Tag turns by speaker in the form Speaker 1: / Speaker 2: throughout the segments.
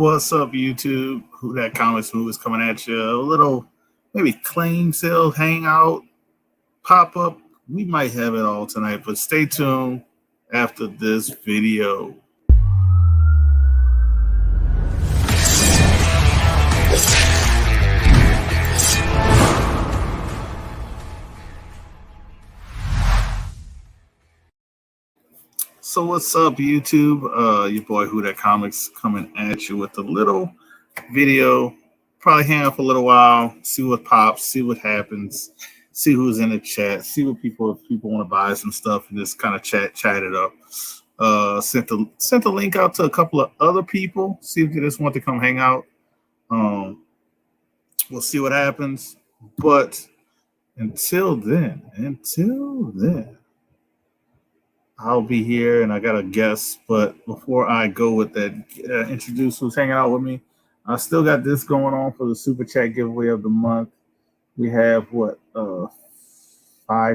Speaker 1: What's up, YouTube? Who That Comics Move is coming at you. A little maybe claim sale hangout pop up. We might have it all tonight, but stay tuned after this video. So what's up, YouTube? Your boy Who That Comics coming at you with a little video. Probably hang out for a little while, see what pops, see what happens, see who's in the chat, see what if people want to buy some stuff, and just kind of chat it up. Sent the link out to a couple of other people, see if they just want to come hang out. We'll see what happens. But until then. I'll be here, and I got a guest. But before I go with that, introduce who's hanging out with me. I still got this going on for the Super Chat giveaway of the month. We have, 5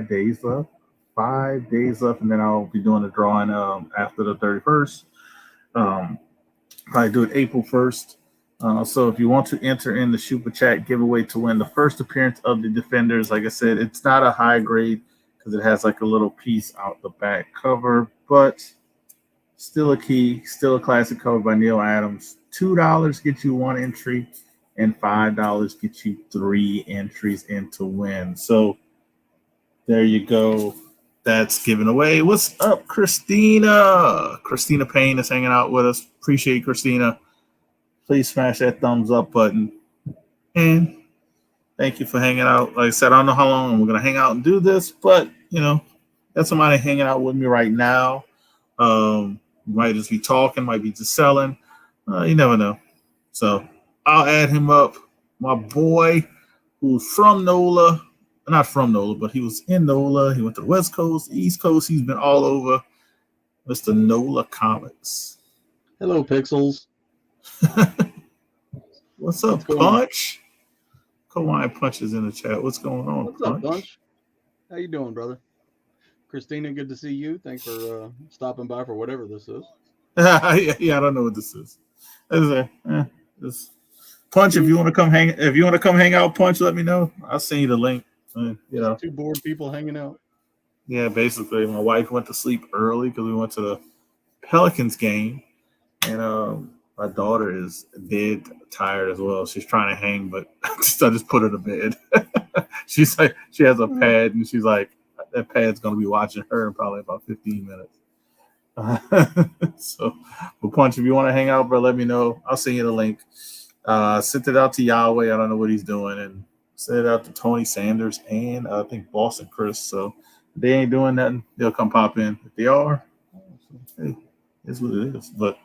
Speaker 1: days left? 5 days left, and then I'll be doing the drawing after the 31st. Probably do it April 1st. So if you want to enter in the Super Chat giveaway to win the first appearance of the Defenders, like I said, it's not a high grade, because it has like a little piece out the back cover, but still a key, still a classic cover by Neil Adams. $2 gets you one entry, and $5 gets you 3 entries in to win. So there you go. That's given away. What's up, Christina? Christina Payne is hanging out with us. Appreciate Christina. Please smash that thumbs up button. And thank you for hanging out. Like I said, I don't know how long we're going to hang out and do this, but, got somebody hanging out with me right now. Might just be talking, might be just selling. You never know. So I'll add him up. My boy, who's from NOLA. Not from NOLA, but he was in NOLA. He went to the West Coast, East Coast. He's been all over. Mr. NOLA Comics.
Speaker 2: Hello, Pixels.
Speaker 1: What's up, Punch? Kawhi Punch is in the chat. What's going on,
Speaker 2: What's
Speaker 1: Punch?
Speaker 2: up, Punch? How you doing, brother? Christina, good to see you. Thanks for stopping by for whatever this is.
Speaker 1: Yeah, I don't know what this is. This Punch, if you want to come hang out, Punch, let me know. I'll send you the link.
Speaker 2: Two bored people hanging out.
Speaker 1: Yeah, basically, my wife went to sleep early because we went to the Pelicans game, and my daughter is dead tired as well. She's trying to hang, but I just put her to bed. She's like, she has a pad, and she's like, that pad's going to be watching her in probably about 15 minutes. So, but Punch, if you want to hang out, bro, let me know. I'll send you the link. Sent it out to Yahweh. I don't know what he's doing, and sent it out to Tony Sanders and I think Boston Chris. So if they ain't doing nothing, they'll come pop in. If they are, hey, it's what it is. But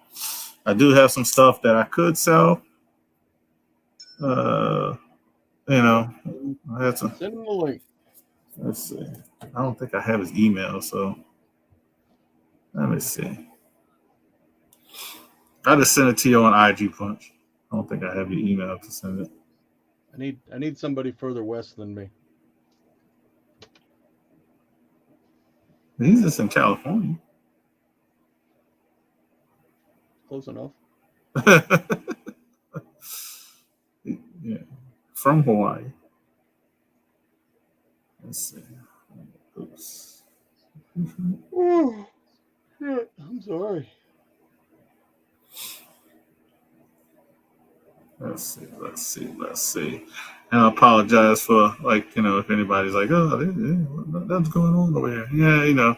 Speaker 1: I do have some stuff that I could sell. I had some.
Speaker 2: Send him the link.
Speaker 1: Let's see. I don't think I have his email, so let me see. I just sent it to you on IG, Punch. I don't think I have your email to send it.
Speaker 2: I need somebody further west than me.
Speaker 1: He's just in California.
Speaker 2: Close enough.
Speaker 1: Yeah, from Hawaii. Let's see. Oops.
Speaker 2: Oh, shit. I'm sorry.
Speaker 1: Let's see. And I apologize for, if anybody's like, oh, what's going on over here? Yeah,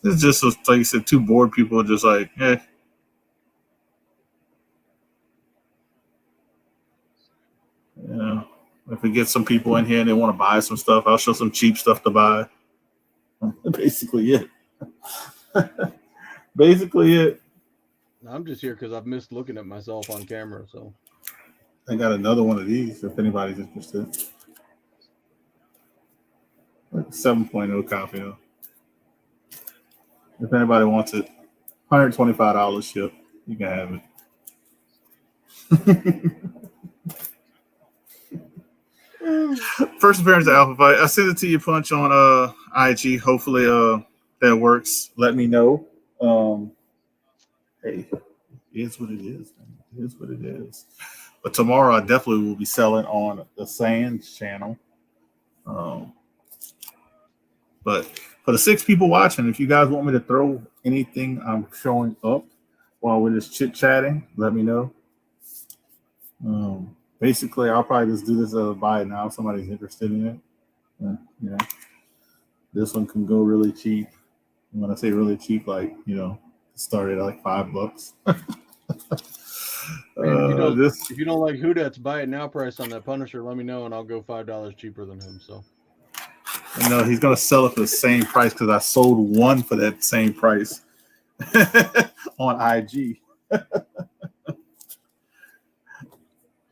Speaker 1: it's just, like you said, two bored people just like, eh. If we get some people in here and they want to buy some stuff, I'll show some cheap stuff to buy. Basically it. Basically it.
Speaker 2: I'm just here because I've missed looking at myself on camera, so.
Speaker 1: I got another one of these if anybody's interested. 7.0 copy though. If anybody wants it, $125 ship. You can have it. First appearance of Alpha Fight. I sent it to you, Punch, on IG. Hopefully that works. Let me know. Hey, it is what it is, man. It is what it is. But tomorrow, I definitely will be selling on the Sands channel. But for the 6 people watching, if you guys want me to throw anything I'm showing up while we're just chit chatting, let me know. Basically, I'll probably just do this as a buy it now if somebody's interested in it. Yeah, this one can go really cheap. And when I say really cheap, like, start at like $5.
Speaker 2: Man, if you don't like Houdat's buy it now price on that Punisher, let me know and I'll go $5 cheaper than him. So
Speaker 1: he's gonna sell it for the same price because I sold one for that same price on IG.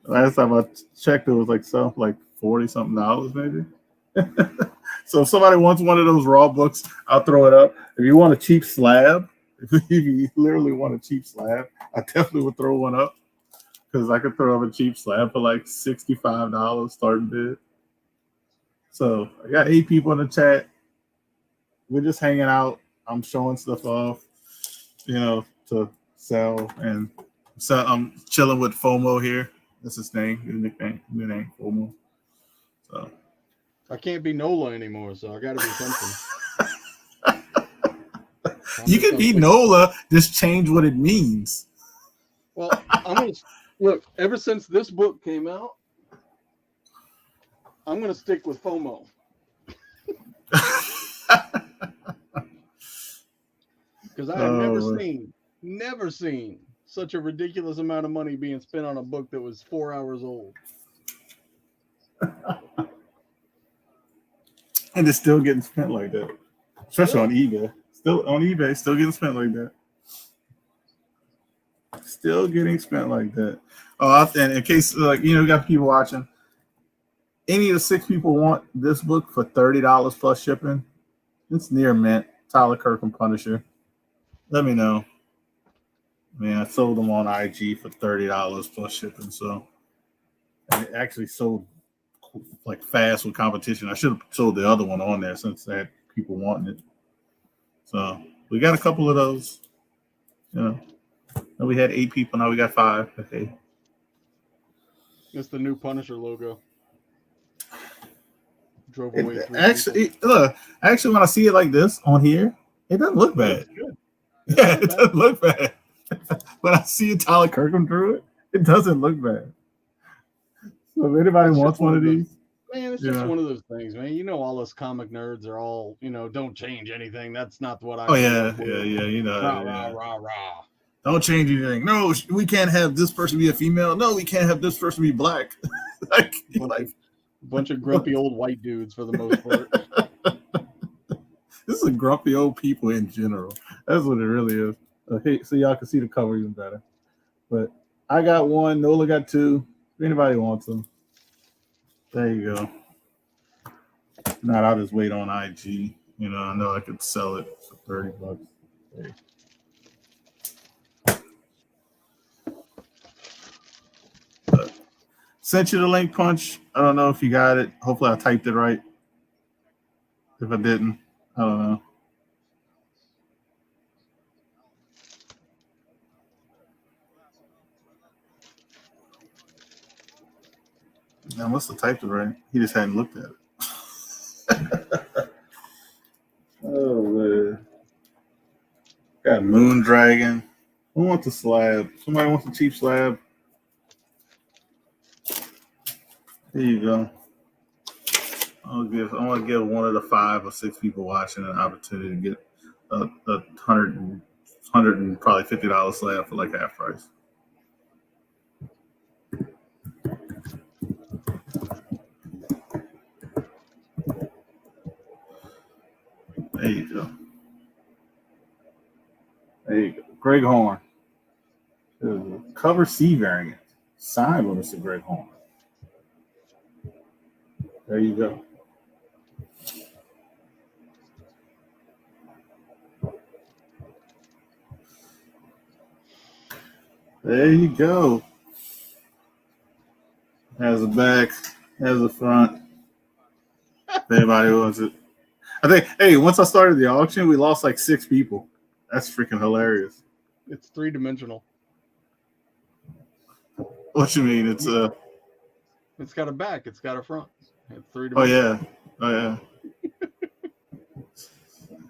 Speaker 1: Last time I checked, it was like something like $40-something maybe. So if somebody wants one of those raw books, I'll throw it up. If you want a cheap slab, if you literally want a cheap slab, I definitely would throw one up because I could throw up a cheap slab for like $65 starting bid. So I got 8 people in the chat. We're just hanging out. I'm showing stuff off, to sell. And so I'm chilling with FOMO here. That's his name, his nickname, new name, FOMO. So
Speaker 2: I can't be NOLA anymore, so I got to be something.
Speaker 1: You can be NOLA, just change what it means.
Speaker 2: Well, I'm gonna look. Ever since this book came out, I'm gonna stick with FOMO. Because I have never seen such a ridiculous amount of money being spent on a book that was 4 hours old.
Speaker 1: And it's still getting spent like that, especially on eBay. Still getting spent like that. Still getting spent like that. Oh, and in case we got people watching. Any of the 6 people want this book for $30 plus shipping. It's near mint. Tyler Kirkham Punisher. Let me know. Man, I sold them on IG for $30 plus shipping. So it actually sold like fast with competition. I should have sold the other one on there since I had people wanting it. So we got a couple of those. And we had 8 people. Now we got 5. Okay.
Speaker 2: It's the new Punisher logo. Drove away 3
Speaker 1: actually, when I see it like this on here, it doesn't look bad. Yeah, it doesn't look bad. When I see Tyler Kirkham drew it, it doesn't look bad. So if anybody wants one of these,
Speaker 2: man, it's just one of those things, man. All us comic nerds are all, don't change anything. That's not what I.
Speaker 1: Oh yeah.
Speaker 2: Rah.
Speaker 1: Don't change anything. No, we can't have this person be a female. No, we can't have this person be black.
Speaker 2: Bunch of grumpy old white dudes for the most part.
Speaker 1: This is a grumpy old people in general. That's what it really is. Okay, so y'all can see the cover even better. But I got 1. Nola got 2. If anybody wants them, there you go. If not, I'll just wait on IG. I know I could sell it for $30. Hey. Sent you the link, Punch. I don't know if you got it. Hopefully I typed it right. If I didn't, I don't know. I must have typed it right. He just hadn't looked at it. Oh, man. Got Moon Dragon. Who wants a slab? Somebody wants a cheap slab? There you go. I'm gonna give one of the 5 or 6 people watching an opportunity to get a $100 and probably $50 slab for like half price. There you go. Greg Horn. Cover C variant. Signed with Mr. Greg Horn. There you go. There you go. Has a back, has a front. If anybody wants it. I think, once I started the auction, we lost like 6 people. That's freaking hilarious.
Speaker 2: It's 3-dimensional.
Speaker 1: What you mean? It's
Speaker 2: It's got a back. It's got a front. It's 3
Speaker 1: Oh
Speaker 2: dimensional.
Speaker 1: yeah. Oh yeah.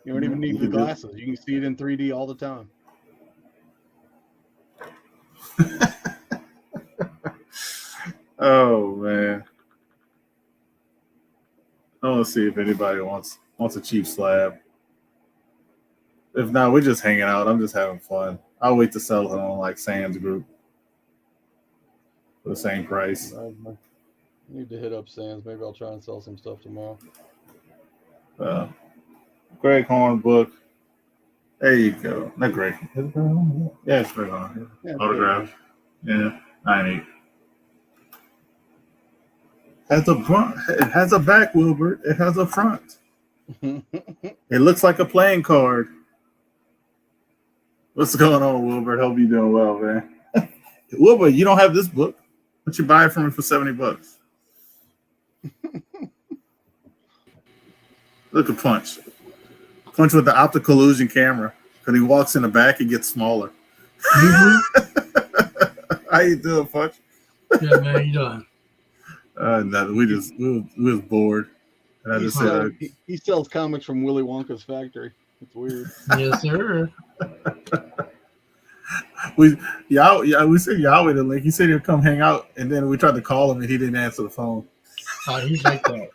Speaker 2: You don't even need
Speaker 1: You
Speaker 2: the
Speaker 1: can do-
Speaker 2: glasses. You can see it in 3D all the time.
Speaker 1: Oh man. I want to see if anybody wants a cheap slab. If not, we're just hanging out. I'm just having fun. I'll wait to sell it on like Sam's Group for the same price.
Speaker 2: I need to hit up Sam's. Maybe I'll try and sell some stuff tomorrow.
Speaker 1: Greg Horn book. There you go. Not Greg. Is it Greg Horn? Yeah, it's Greg Horn.
Speaker 2: Yeah,
Speaker 1: Autograph. Yeah, 9.8. Has a front. It has a back, Wilbert. It has a front. It looks like a playing card. What's going on, Wilbert? Hope you doing well, man. Wilbert, you don't have this book, but you buy it from me for $70. Look at Punch. Punch with the optical illusion camera. When he walks in the back, it gets smaller. How you doing, Punch?
Speaker 3: Yeah, man, how you doing?
Speaker 1: Nothing. We was bored. And I just said,
Speaker 2: he sells comics from Willy Wonka's factory. It's weird.
Speaker 3: Yes, sir.
Speaker 1: we sent Yahweh the link. He said he'd come hang out, and then we tried to call him, and he didn't answer the phone.
Speaker 3: Oh, he's like that.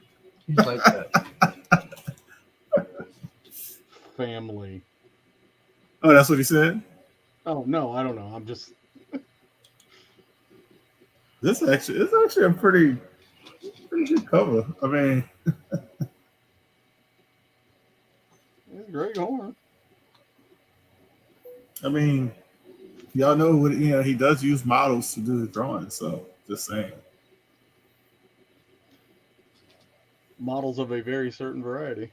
Speaker 3: He's like that.
Speaker 2: Family.
Speaker 1: Oh, that's what he said?
Speaker 2: Oh no, I don't know. I'm just.
Speaker 1: It's actually a pretty good cover. I mean,
Speaker 2: It's Greg Horn.
Speaker 1: I mean, y'all know what he does use models to do his drawings. So just saying.
Speaker 2: Models of a very certain variety.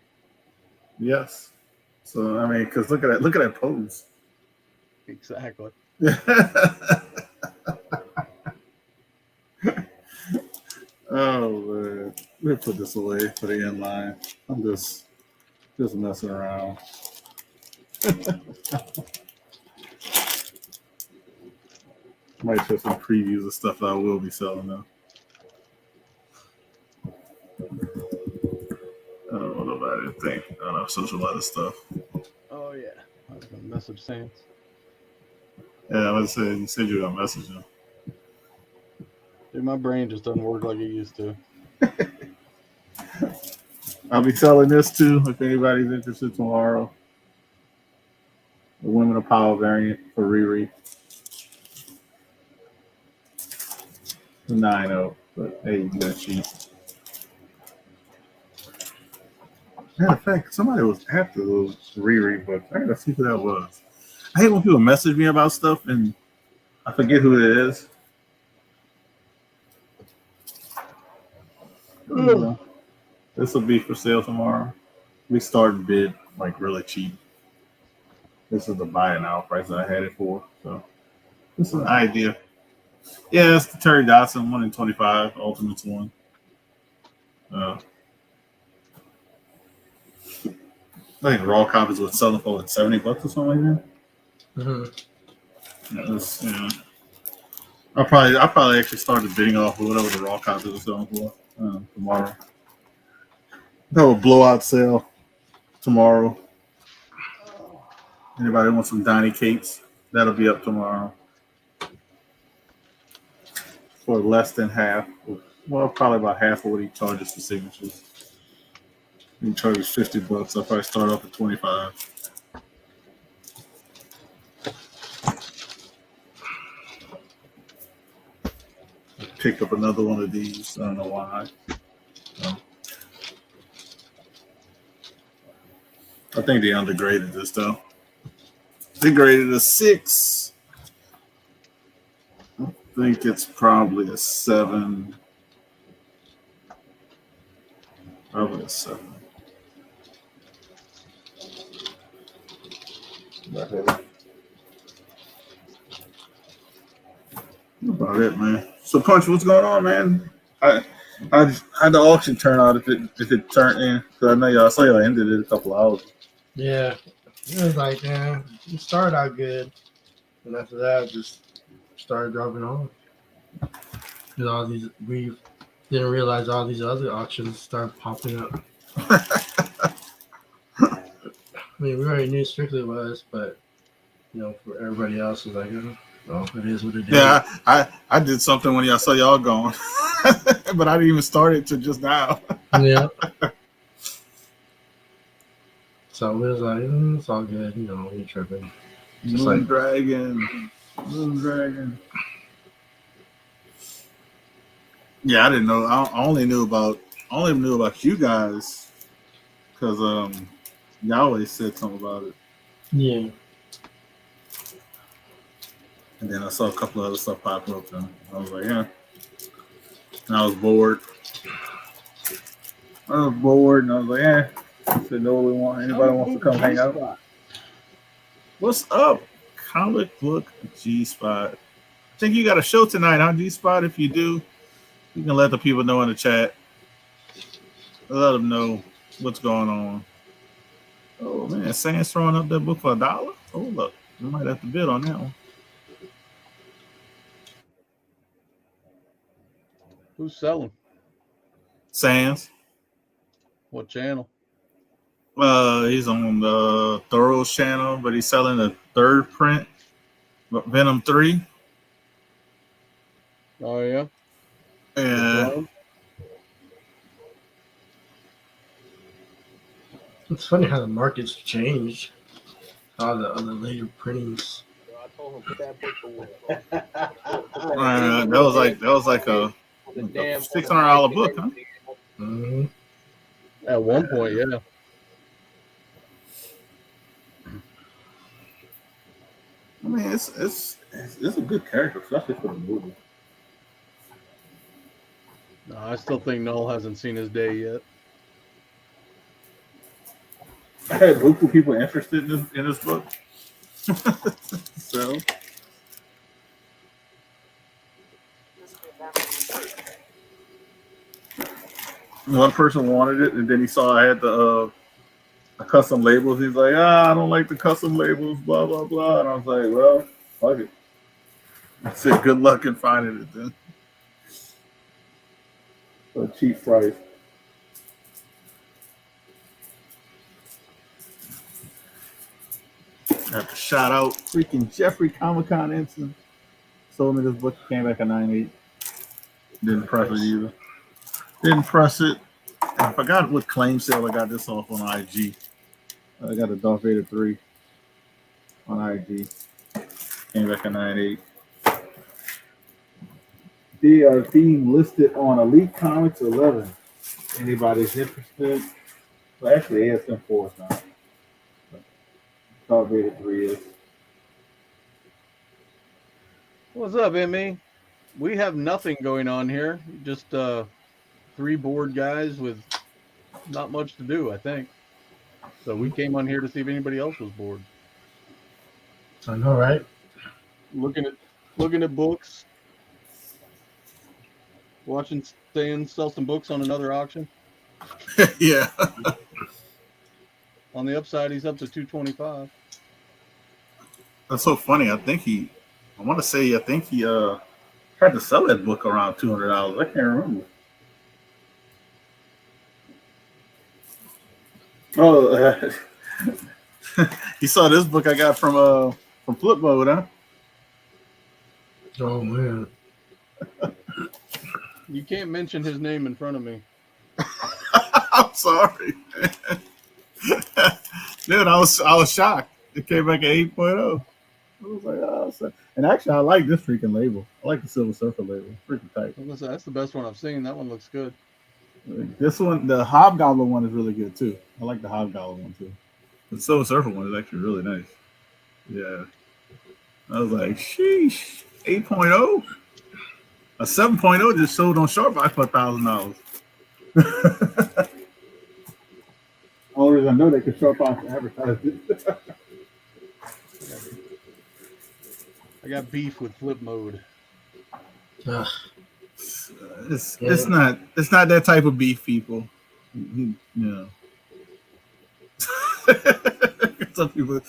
Speaker 1: Yes. So I mean, because look at that pose.
Speaker 2: Exactly.
Speaker 1: Oh man, we'll put this away for the end line. I'm just messing around. Might put some previews of stuff that I will be selling now. I don't know about anything. I don't know, social other stuff.
Speaker 2: Oh yeah. I was gonna message Sans.
Speaker 1: Yeah, I was saying, you said you were gonna message him.
Speaker 2: Dude, my brain just doesn't work like it used to.
Speaker 1: I'll be selling this too if anybody's interested tomorrow. The Women of Power variant for Riri. The 9.0, but hey, you got cheap. Matter of fact, somebody was after those Riri books. I gotta see who that was. I hate when people message me about stuff and I forget who it is. This will be for sale tomorrow. We start bid like really cheap. This is the buy it now price that I had it for. So this is an idea. Yeah, it's the Terry Dodson 1 in 25 Ultimates one. I think raw copies would sell for like $70 or something like that. Yeah, I'll probably actually start bidding off of whatever the raw copies are selling for tomorrow. Have a blowout sale tomorrow. Anybody want some Donny Cates? That'll be up tomorrow for less than half. Well, probably about half of what he charges for signatures. He charges $50. I'll probably start off at 25. Picked up another one of these. I don't know why. I think they undergraded this though. They graded a 6. I think it's probably a 7. Probably a 7. That's about it, man. So, Punch, what's going on, man? How'd the auction turn out if it turned in? Because I know y'all saw y'all ended it a couple hours.
Speaker 3: Yeah. It was like, man, it started out good. And after that, just started dropping off. Because all these, we didn't realize all these other auctions started popping up. I mean, we already knew Strictly was, but for everybody else, it's like, well, it is what it is.
Speaker 1: Yeah, I did something when I saw y'all going, but I didn't even start it till just now.
Speaker 3: Yeah. So it was like, it's all good, we tripping. Just
Speaker 1: Moon
Speaker 3: like
Speaker 1: Dragon. Yeah, I didn't know. I only knew about you guys because y'all always said something about it.
Speaker 3: yeah.
Speaker 1: And then I saw a couple of other stuff pop up, and I was like, yeah. And I was bored. And I was like, yeah. I said, no, anybody wants to come hang out? What's up, comic book G-Spot? I think you got a show tonight, huh, G-Spot? If you do, you can let the people know in the chat. Let them know what's going on. Oh, man, Sam's throwing up that book for $1? Oh, look, we might have to bid on that one.
Speaker 2: Who's selling?
Speaker 1: Sans.
Speaker 2: What channel?
Speaker 1: He's on the Thoros channel, but he's selling the third print, Venom 3.
Speaker 2: Oh yeah.
Speaker 1: And
Speaker 3: It's funny how the market's changed. All the other later printings.
Speaker 4: I told him put that book away.
Speaker 1: that was like a $600 book, huh?
Speaker 3: Mm-hmm.
Speaker 2: At one point, yeah.
Speaker 1: I mean, it's a good character, especially for the movie.
Speaker 2: No, I still think Null hasn't seen his day yet.
Speaker 1: I had local people interested in this book. So one person wanted it, and then he saw I had the custom labels. He's like, I don't like the custom labels, blah blah blah. And I was like, well, fuck it. I said, good luck in finding it then. For a cheap price. I have to shout out freaking Jeffrey Comic-Con Ensign. Sold me this book, came back at 9.8. Didn't press it either. Didn't press it. I forgot what claim sale I got this off on IG. I got a Darth Vader 3 on IG. Came back at 9.8. They are being listed on Elite Comics 11. Anybody's interested? Well, actually, ASM 4 is not. Darth Vader 3 is.
Speaker 2: What's up, Emmy? We have nothing going on here. Just 3 bored guys with not much to do, I think. So we came on here to see if anybody else was bored.
Speaker 3: I know, right?
Speaker 2: Looking at books. Watching Stan sell some books on another auction.
Speaker 1: Yeah.
Speaker 2: On the upside, he's up to $225.
Speaker 1: That's so funny. I think he tried to sell that book around $200. I can't remember. Oh, you saw this book I got from Flip Mode, huh?
Speaker 3: Oh man.
Speaker 2: You can't mention his name in front of me.
Speaker 1: I'm sorry. Dude, I was shocked. It came back at 8.0. I was like, oh, so. And actually, I like this freaking label. I like the Silver Surfer label. Freaking tight.
Speaker 2: That's the best one I've seen. That one looks good.
Speaker 1: This one, the Hobgoblin one, is really good too. I like the Hobgoblin one too. The Silver Surfer one is actually really nice. Yeah. I was like, sheesh, 8.0? A 7.0 just sold on Sharpbuy for $1,000. Only reason I know they could Sharpbuy advertise it.
Speaker 2: I got beef with Flip Mode.
Speaker 1: It's not that type of beef, people. You know. Some people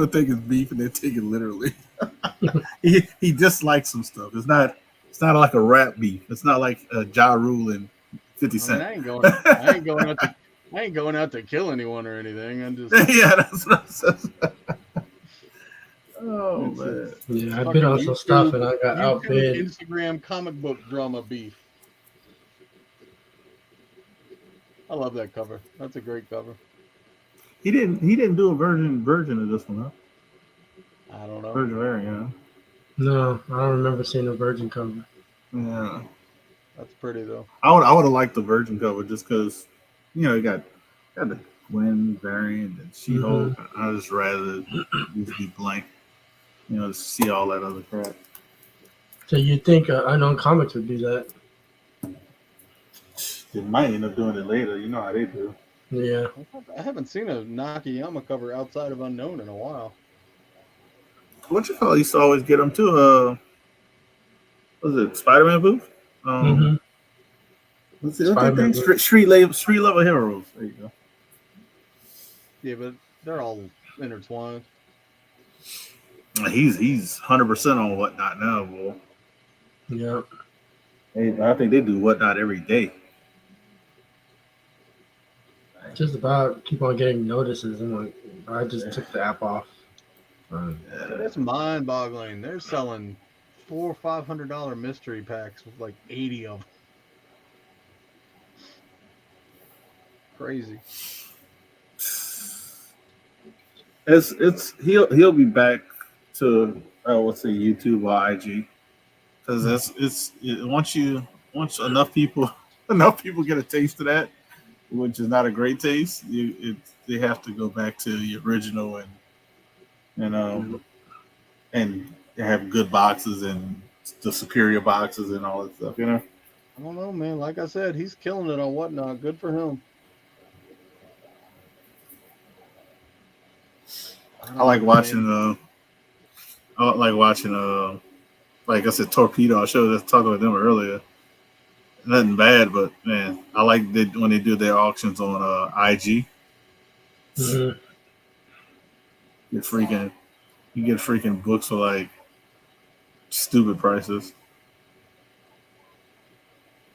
Speaker 1: think it's beef and they take it literally. he just likes some stuff. It's It's not like a rap beef. It's not like Ja Rule and 50
Speaker 2: I mean,
Speaker 1: Cent.
Speaker 2: I ain't going out to kill anyone or anything. I'm just
Speaker 1: Yeah, that's what I said. Oh
Speaker 2: It's
Speaker 1: man.
Speaker 3: Yeah, I
Speaker 2: fucking
Speaker 3: bid on some stuff and I got
Speaker 2: YouTube,
Speaker 3: outbid.
Speaker 2: Instagram comic book drama beef. I love that cover. That's a great cover.
Speaker 1: He didn't do a version of this one, huh?
Speaker 2: I don't know.
Speaker 1: Virgin variant,
Speaker 3: No, I don't remember seeing a Virgin cover.
Speaker 1: yeah.
Speaker 2: That's pretty though.
Speaker 1: I would have liked the Virgin cover just because, you got the Gwen variant and She-Hulk. I just rather it just be blank, to see all that other crap.
Speaker 3: So you think Unknown Comics would do that?
Speaker 1: They might end up doing it later. You know how they do.
Speaker 3: Yeah.
Speaker 2: I haven't seen a Nakayama cover outside of Unknown in a while.
Speaker 1: What you call? Used to always get them too. Was it Spider-Man booth? What's the
Speaker 3: Spider-Man
Speaker 1: thing?
Speaker 3: booth.
Speaker 1: Street level heroes. There you go.
Speaker 2: Yeah, but they're all intertwined.
Speaker 1: He's 100% on Whatnot now, boy.
Speaker 3: Yeah.
Speaker 1: Hey, I think they do Whatnot every day.
Speaker 3: Just about keep on getting notices, and like I just took the app off.
Speaker 2: That's mind-boggling. They're selling $400 or $500 mystery packs with like 80 of them. Crazy.
Speaker 1: He'll be back to let's say YouTube or IG, because once enough people get a taste of that, which is not a great taste, they have to go back to the original and have good boxes and the superior boxes and all that stuff.
Speaker 2: I don't know, man. Like I said, he's killing it on Whatnot. Good for him.
Speaker 1: I like watching like I said, Torpedo. I showed us talking about them earlier. Nothing bad, but man, I like when they do their auctions on IG.
Speaker 3: Mm-hmm.
Speaker 1: You get freaking books for like stupid prices.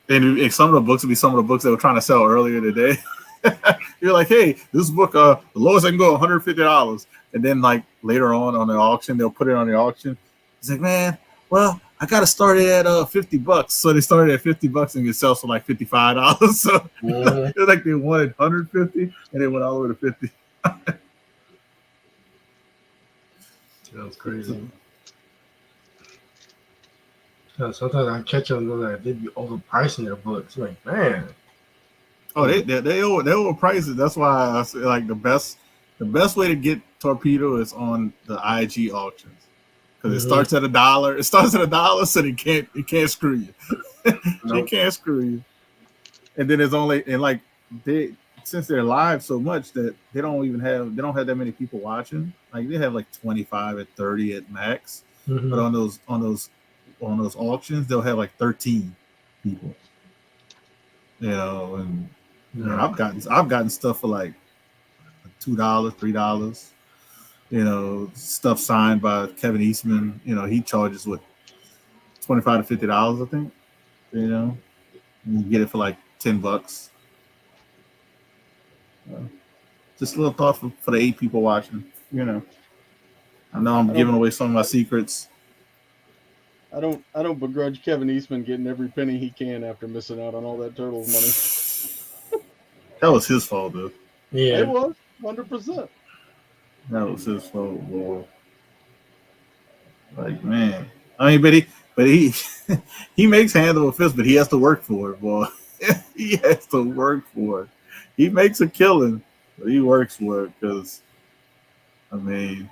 Speaker 1: And some of the books would be some of the books they were trying to sell earlier today. You're like, hey, this book, the lowest I can go, $150. And then like later on the auction, they'll put it on the auction. It's like, man, well, I got to start it at $50. So they started at $50 and it sells for like $55. So it's like they wanted 150 and they went all the way to 50.
Speaker 3: Sounds crazy. Yeah, sometimes I catch them like they'd be overpricing their books. Like, man.
Speaker 1: Oh, they overprice it. That's why I say like the best way to get Torpedo is on the IG auctions, because it starts at $1. It starts at $1, so it can't screw you. They can't screw you. And then since they're live so much that they don't have that many people watching. Like they have like 25 at 30 at max.
Speaker 3: Mm-hmm.
Speaker 1: But on those auctions they'll have like 13 people. And I've gotten stuff for like $2, $3. Stuff signed by Kevin Eastman. He charges what $25 to $50, I think. And you get it for like $10. Just a little thought for the 8 people watching. I know I'm giving away some of my secrets.
Speaker 2: I don't begrudge Kevin Eastman getting every penny he can after missing out on all that Turtles money.
Speaker 1: That was his fault, though.
Speaker 3: Yeah,
Speaker 2: It was 100%.
Speaker 1: That was his fault, boy. Like, man. I mean, but he he makes hand over fist, but he has to work for it, boy. He has to work for it. He makes a killing, but he works for it because, I mean.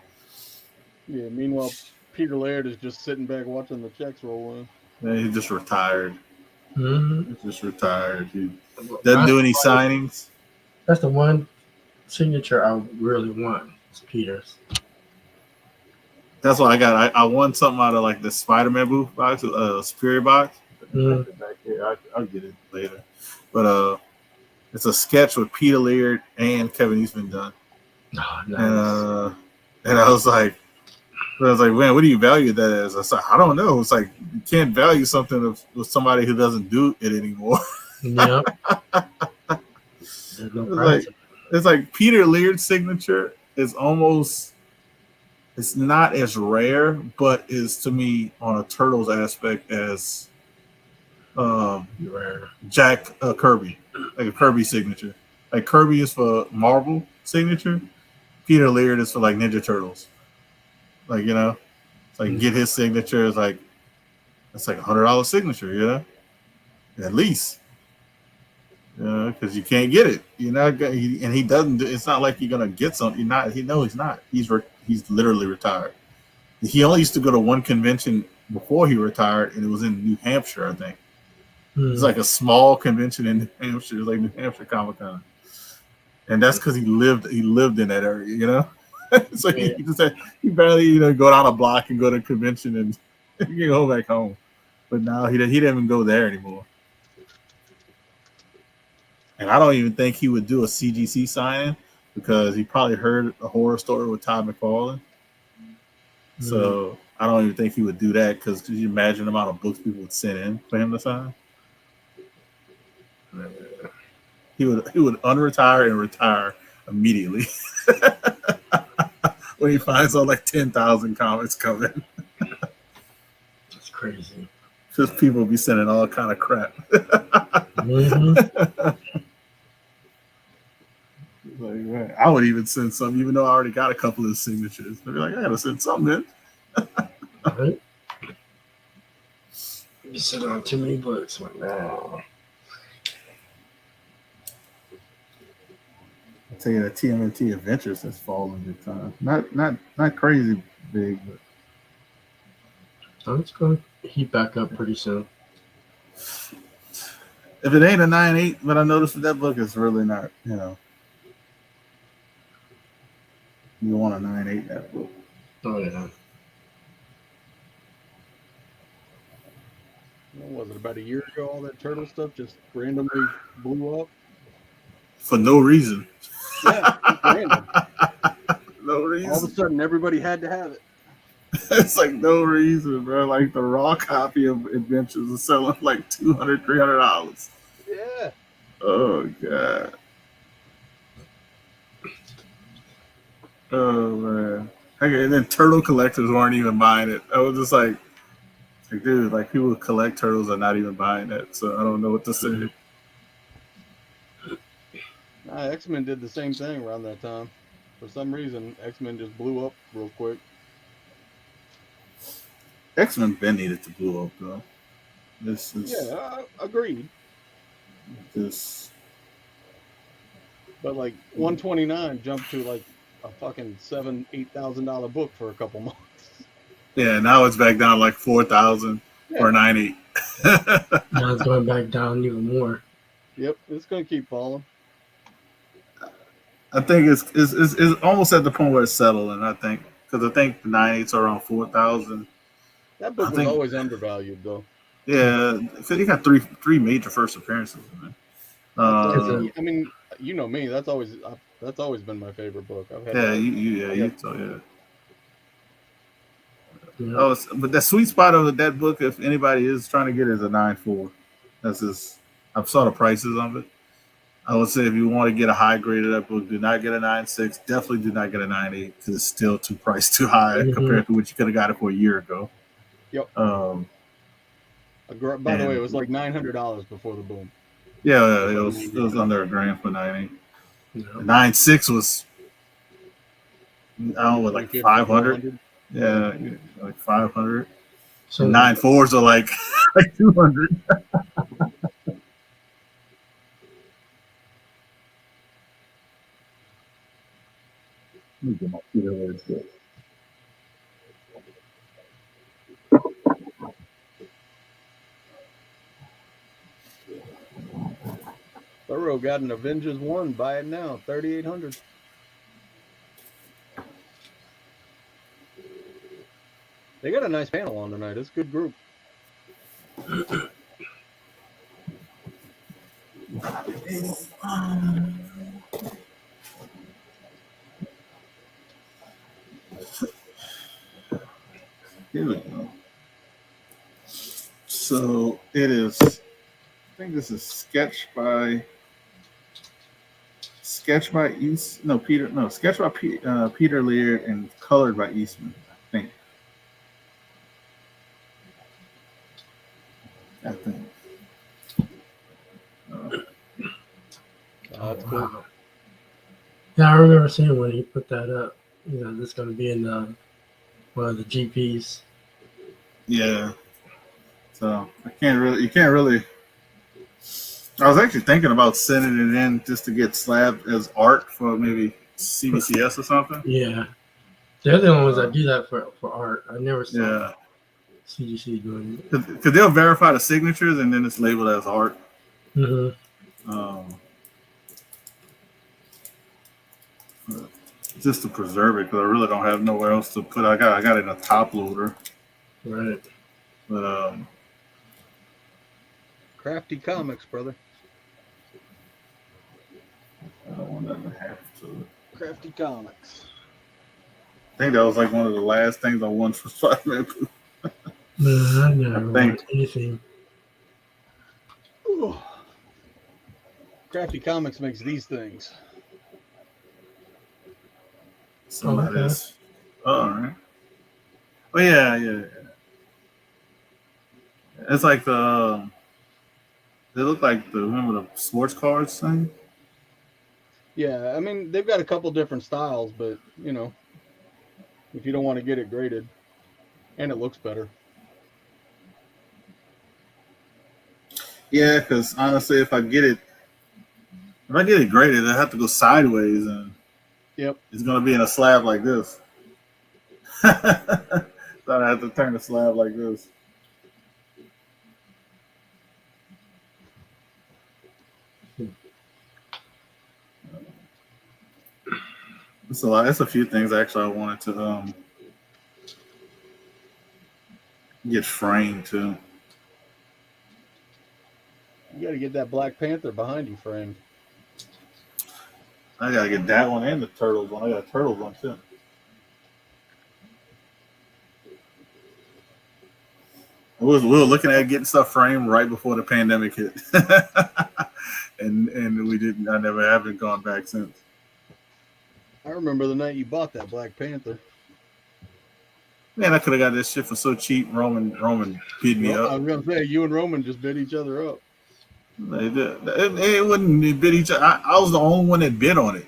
Speaker 2: Yeah, meanwhile, Peter Laird is just sitting back watching the checks roll in.
Speaker 1: Man, he's just retired.
Speaker 3: Mm-hmm.
Speaker 1: He's just retired. He doesn't do any signings.
Speaker 3: That's the one signature I really want. It's Peter's.
Speaker 1: That's what I got. I won something out of like the Spider-Man booth box, Superior box. Back here. I'll get it later. But it's a sketch with Peter Laird and Kevin Eastman done.
Speaker 3: Oh, nice.
Speaker 1: And I was like, But I was like, man, what do you value that as? I said, I don't know. It's like you can't value something with somebody who doesn't do it anymore.
Speaker 3: Yep. There's no price.
Speaker 1: It's like Peter Laird's signature is almost, it's not as rare, but is to me on a Turtles aspect as
Speaker 3: Rare.
Speaker 1: Jack Kirby, like a Kirby signature. Like Kirby is for Marvel signature, Peter Laird is for like Ninja Turtles. Like, you know, it's like get his signature is like, it's like $100 signature, you know, at least. Because you can't get it. You're not gonna, and he doesn't. It's not like you're gonna get something. You're not. He's not. He's literally retired. He only used to go to one convention before he retired, and it was in New Hampshire, I think. It's like a small convention in New Hampshire, like New Hampshire Comic Con, and that's because he lived in that area, you know. So he barely go down a block and go to a convention and you go back home. But now he didn't even go there anymore. And I don't even think he would do a CGC signing because he probably heard a horror story with Todd McFarlane. So I don't even think he would do that because could you imagine the amount of books people would send in for him to sign? He would unretire and retire immediately when he finds out like 10,000 comics coming.
Speaker 3: That's crazy.
Speaker 1: Just people be sending all kind of crap. Like, man, I would even send some, even though I already got a couple of signatures. They'd be like, I gotta send something in.
Speaker 3: Right? You sit on too many books. Like, no.
Speaker 1: I tell you that TMNT Adventures has fallen big time. Not crazy big, but
Speaker 3: It's going to heat back up pretty soon.
Speaker 1: If it ain't a 9.8, but I noticed that book is really not, you want a 9.8 that book.
Speaker 3: Oh, yeah.
Speaker 2: What was it, about a year ago, all that turtle stuff just randomly blew up?
Speaker 1: For no reason.
Speaker 2: Yeah, just random.
Speaker 1: No reason.
Speaker 2: All of a sudden, everybody had to have it.
Speaker 1: It's like no reason, bro. Like the raw copy of Adventures is selling like $200, $300.
Speaker 2: Yeah.
Speaker 1: Oh, God. Oh, man. Okay, and then turtle collectors weren't even buying it. I was just like, dude, like people who collect turtles are not even buying it. So I don't know what to say.
Speaker 2: X-Men did the same thing around that time. For some reason, X-Men just blew up real quick.
Speaker 1: X-Men been needed to blow up, though. This is...
Speaker 2: Yeah, agreed.
Speaker 1: This...
Speaker 2: But like 129 jumped to like a fucking $7,000-$8,000 book for a couple months.
Speaker 1: Yeah, now it's back down like 4,000 or 9.8.
Speaker 3: Now it's going back down even more.
Speaker 2: Yep, it's gonna keep falling.
Speaker 1: I think it's almost at the point where it's settling. I think because I think the 9.8s are around 4,000.
Speaker 2: That book was always undervalued, though.
Speaker 1: Yeah, because he got three major first appearances. Man.
Speaker 2: I mean, you know me. That's always been my favorite book. I've had
Speaker 1: Oh, but the sweet spot of that book, if anybody is trying to get it, is a 9.4. That's just I saw the prices of it. I would say if you want to get a high grade of that book, do not get a 9.6. Definitely do not get a 9.8 because it's still too high compared to what you could have got it for a year ago.
Speaker 2: Yep. By the way, it was like $900 before the boom.
Speaker 1: Yeah, it was under $1,000 for 9.8. 9.6 was like 500. Yeah, like 500. So 9.4s are like 200. Let me get my feet over this.
Speaker 2: Thorough got an Avengers 1. Buy it now, $3,800. They got a nice panel on tonight. It's a good group.
Speaker 1: Here we go. So it is. I think this is sketched by Peter Laird and colored by Eastman. I think.
Speaker 2: That's cool.
Speaker 3: Wow. Yeah, I remember seeing when he put that up. You know, this is going to be in one of the GPs.
Speaker 1: Yeah. So you can't really. I was actually thinking about sending it in just to get slabbed as art for maybe CBCS or something.
Speaker 3: Yeah. They're the only ones that do that for art. I never saw
Speaker 1: Yeah.
Speaker 3: CGC doing it.
Speaker 1: Because they'll verify the signatures and then it's labeled as art.
Speaker 3: Mm-hmm.
Speaker 1: Just to preserve it because I really don't have nowhere else to put. I got it in a top loader.
Speaker 3: Right.
Speaker 1: But
Speaker 2: Crafty Comics, brother.
Speaker 1: I don't want that to happen to it.
Speaker 2: Crafty Comics.
Speaker 1: I think that was like one of the last things I won for Spider-Man.
Speaker 3: No, I never
Speaker 1: think-
Speaker 3: watched anything.
Speaker 2: Ooh. Crafty Comics makes these things.
Speaker 1: So that
Speaker 3: Okay.
Speaker 1: is. All right. Oh yeah. It's like the. They look like remember the sports cards thing.
Speaker 2: Yeah, I mean, they've got a couple different styles, but, you know, if you don't want to get it graded, and it looks better.
Speaker 1: Yeah, because honestly, if I get it graded, I have to go sideways, and
Speaker 2: Yep.
Speaker 1: it's gonna be in a slab like this. Thought I have to turn the slab like this. It's a lot. It's a few things actually I wanted to get framed too.
Speaker 2: You got to get that Black Panther behind you framed.
Speaker 1: I gotta get that one and the Turtles one. I got a Turtles one too. We were looking at getting stuff framed right before the pandemic hit, and we didn't. I never haven't gone back since.
Speaker 2: I remember the night you bought that Black Panther.
Speaker 1: Man, I could have got this shit for so cheap. Roman beat me
Speaker 2: Well, I
Speaker 1: up.
Speaker 2: was gonna say you and Roman just bit each other up.
Speaker 1: It wouldn't bid each other. I was the only one that bid on it.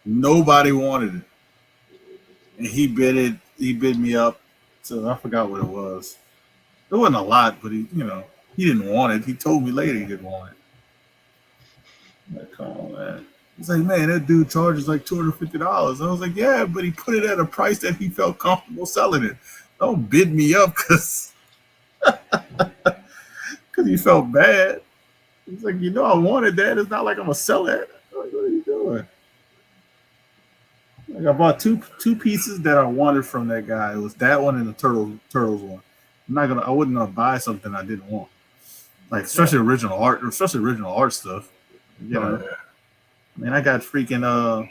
Speaker 1: Nobody wanted it, and he bid it. He bid me up. So I forgot what it was. It wasn't a lot, but he didn't want it. He told me later he didn't want it. Like, come on, man. He's like, man, that dude charges like $250. I was like, yeah, but he put it at a price that he felt comfortable selling it. Don't bid me up because he felt bad. He's like, I wanted that. It's not like I'm gonna sell it. I'm like, what are you doing? Like, I bought two pieces that I wanted from that guy. It was that one and the turtles one. I wouldn't buy something I didn't want. Like especially original art stuff. You know. I mean, I got freaking I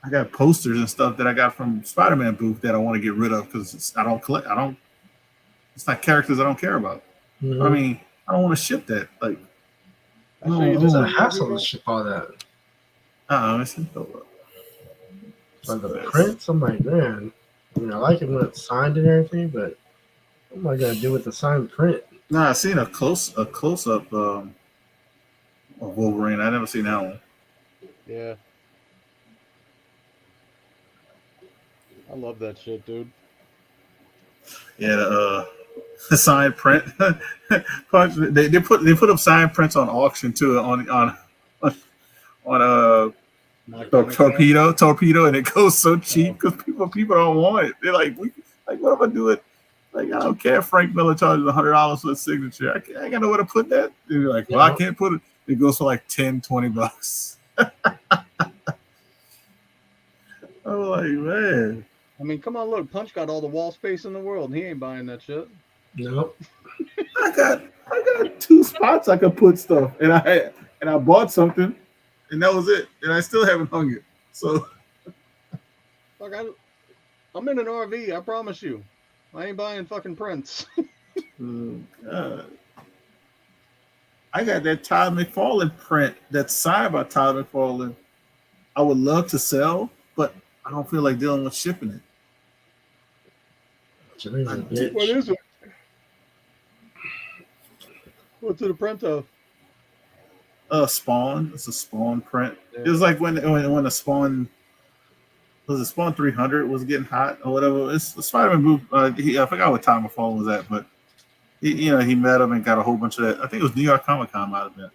Speaker 1: got posters and stuff that I got from Spider-Man booth that I want to get rid of because I don't collect. It's not characters I don't care about.
Speaker 3: Mm-hmm.
Speaker 1: I mean, I don't want to ship that. Like,
Speaker 3: It's a hassle to ship all that. Like the prints, I'm like, man. I mean, I like it when it's signed and everything, but what am I gonna do with the signed print?
Speaker 1: I seen a close up of Wolverine. I never seen that one.
Speaker 2: Yeah. I love that shit, dude.
Speaker 1: Yeah, the signed print. they put up signed prints on auction too on Torpedo, and it goes so cheap because people don't want it. They're like, what am I doing? Like, I don't care. Frank Miller charges $100 for a signature. I ain't got nowhere to put that. They're like, well, I can't put it. It goes for like $10-$20. I'm like, man.
Speaker 2: I mean, come on, look, Punch got all the wall space in the world, and he ain't buying that shit.
Speaker 3: Nope.
Speaker 1: I got 2 spots I could put stuff, and I bought something, and that was it, and I still haven't hung it. So,
Speaker 2: Look, I'm in an RV. I promise you. I ain't buying fucking prints.
Speaker 1: I got that Todd McFarlane print that's signed by Todd McFarlane. I would love to sell, but I don't feel like dealing with shipping it.
Speaker 3: Jimmy's a
Speaker 1: I
Speaker 3: bitch.
Speaker 2: What is it? What's it a print of?
Speaker 1: Spawn. It's a Spawn print.
Speaker 2: Yeah.
Speaker 1: It was like when the Spawn was it Spawn 300 was getting hot or whatever. It's Spider-Man movie. I forgot what time McFarlane was at, but he met him and got a whole bunch of that. I think it was New York Comic Con might have been.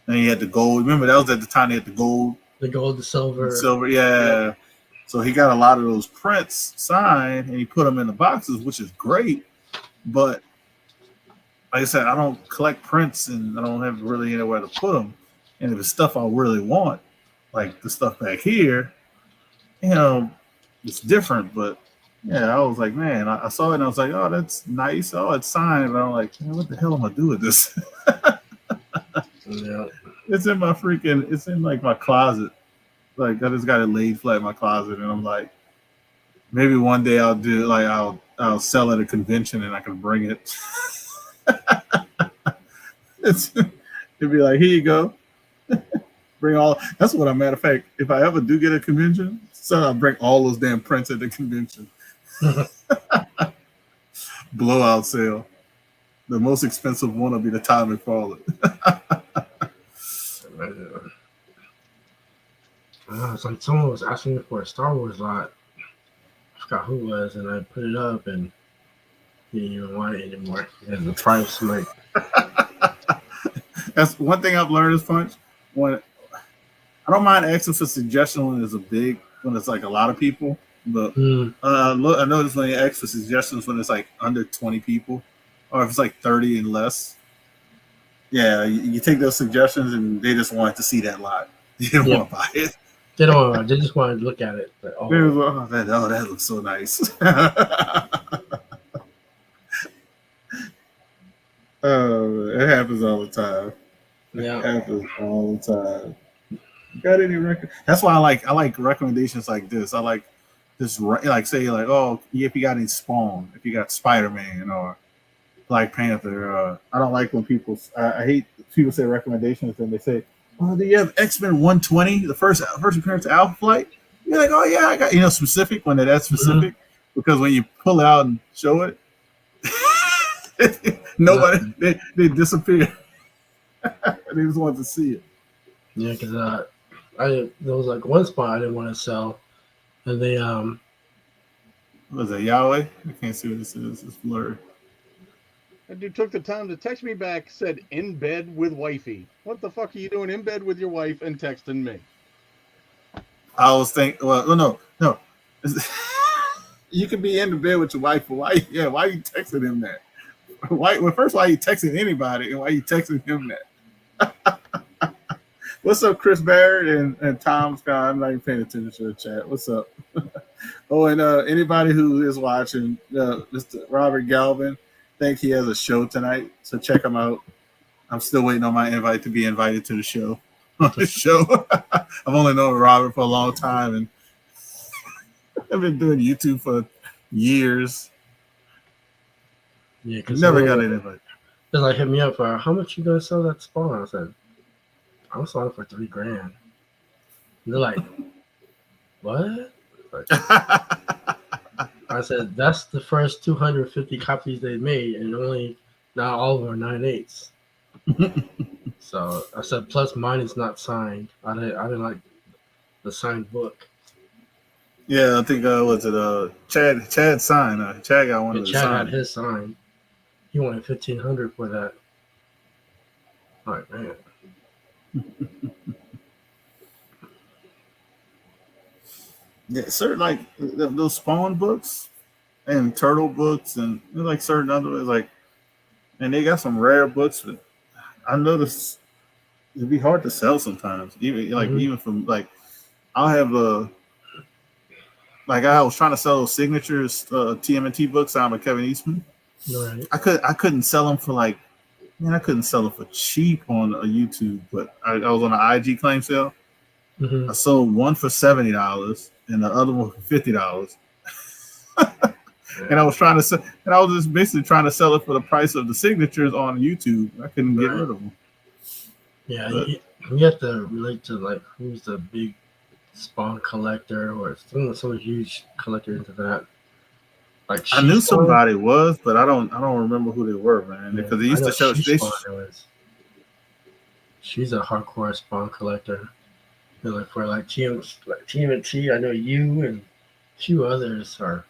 Speaker 1: And he had the gold. Remember that was at the time they had the gold,
Speaker 3: The gold, the silver.
Speaker 1: yeah. So he got a lot of those prints signed and he put them in the boxes, which is great. But like I said, I don't collect prints and I don't have really anywhere to put them. And if it's stuff I really want, like the stuff back here, it's different. But yeah, I was like, man, I saw it and I was like, oh, that's nice. Oh, it's signed. But I'm like, man, what the hell am I doing with this?
Speaker 3: Yeah.
Speaker 1: It's in like my closet. Like I just got it laid flat in my closet, and I'm like, maybe one day I'll do like I'll sell at a convention and I can bring it. It'd be like, here you go. Bring all. That's what I'm. Matter of fact, if I ever do get a convention, so I'll bring all those damn prints at the convention. Blowout sale. The most expensive one will be the Todd McFarlane.
Speaker 3: Like someone was asking me for a Star Wars lot. I forgot who it was, and I put it up, and he didn't even want it anymore. And the price, I'm like,
Speaker 1: That's one thing I've learned is Punch. When I don't mind asking for suggestions when it's like a lot of people, but I notice when you ask for suggestions when it's like under 20 people, or if it's like 30 and less. Yeah, you take those suggestions and they just want to see that lot. You don't want to buy it.
Speaker 3: they don't want. They just want to look at it. But,
Speaker 1: That looks so nice. It happens all the time.
Speaker 3: yeah.
Speaker 1: It happens all the time. Got any record? That's why I like recommendations like this. I like this, like say like, oh, if you got any Spawn, if you got Spider-Man or Black Panther. I don't like when people. I hate people say recommendations and they say, "Oh, do you have X-Men 120, the first appearance of Alpha Flight?" You're like, "Oh yeah, I got specific when they're that specific." Because when you pull out and show it, nobody they disappear. They just want to see it.
Speaker 3: Yeah, because there was like one spot I didn't want to sell, and they
Speaker 1: What was that, Yahweh? I can't see what this is. It's blurry.
Speaker 2: That dude took the time to text me back, said in bed with wifey. What the fuck are you doing in bed with your wife and texting me?
Speaker 1: I was thinking, well, no. You could be in the bed with your wife, but why are you texting him that? Why are you texting anybody, and why are you texting him that? What's up, Chris Barrett and Tom Scott? I'm not even paying attention to the chat. What's up? Oh, and anybody who is watching, Mr. Robert Galvin, I think he has a show tonight, so check him out. I'm still waiting on my invite to be invited to the show. I've only known Robert for a long time, and I've been doing YouTube for years.
Speaker 3: yeah, because
Speaker 1: Never got an invite.
Speaker 3: They like hit me up for how much you gonna sell that Spawn? I said, I'm selling for $3,000. And they're like, what? I said, that's the first 250 copies they made, and only not all of them are 9/8. So I said, plus mine is not signed. I didn't like the signed book.
Speaker 1: Yeah, I think was it Chad signed. Chad got one
Speaker 3: And
Speaker 1: of the
Speaker 3: Chad had
Speaker 1: signed.
Speaker 3: his signed. He wanted $1,500 for that. All right, man.
Speaker 1: Yeah, certain like those Spawn books and Turtle books and like certain other like, and they got some rare books. But I noticed it'd be hard to sell sometimes. Even from like, I'll have like I was trying to sell those signatures TMNT books signed by Kevin Eastman.
Speaker 3: Right.
Speaker 1: I couldn't sell them for like, man, I couldn't sell them for cheap on YouTube. But I was on an IG claim sale.
Speaker 3: Mm-hmm.
Speaker 1: I sold one for $70 and the other one for $50. And I was trying to sell, and I was just basically trying to sell it for the price of the signatures on YouTube. I couldn't get rid of them.
Speaker 3: Yeah,
Speaker 1: But-
Speaker 3: you have to relate to like who's the big Spawn collector or some huge collector into that. Like
Speaker 1: I knew
Speaker 3: She-Spawn?
Speaker 1: somebody was, but I don't remember who they were, man.
Speaker 3: Yeah,
Speaker 1: Because they
Speaker 3: I
Speaker 1: used
Speaker 3: know
Speaker 1: to show.
Speaker 3: She-Spawn was. She's a hardcore Spawn collector. And like for like TMNT, I know you and a few others are.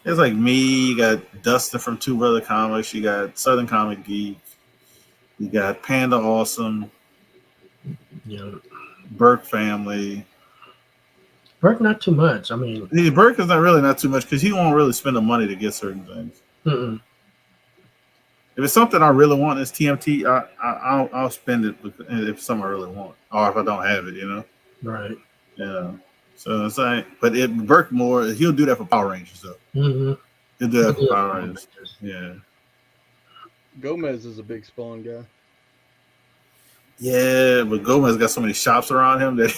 Speaker 1: It's like me. You got Dustin from Two Brother Comics. You got Southern Comic Geek. You got Panda Awesome,
Speaker 3: You know,
Speaker 1: Burke family.
Speaker 3: Burke not too much. I mean,
Speaker 1: Yeah, Burke is not too much because he won't really spend the money to get certain things.
Speaker 3: mm-mm.
Speaker 1: If it's something I really want, it's TMT. I'll spend it if it's something I really want, or if I don't have it, you know.
Speaker 3: Right.
Speaker 1: Yeah. So it's like, but Burke more, he'll do that for Power Rangers though.
Speaker 3: Mm-hmm.
Speaker 1: He'll do that for Power Rangers. Yeah.
Speaker 2: Gomez is a big Spawn guy.
Speaker 1: Yeah, but Gomez got so many shops around him that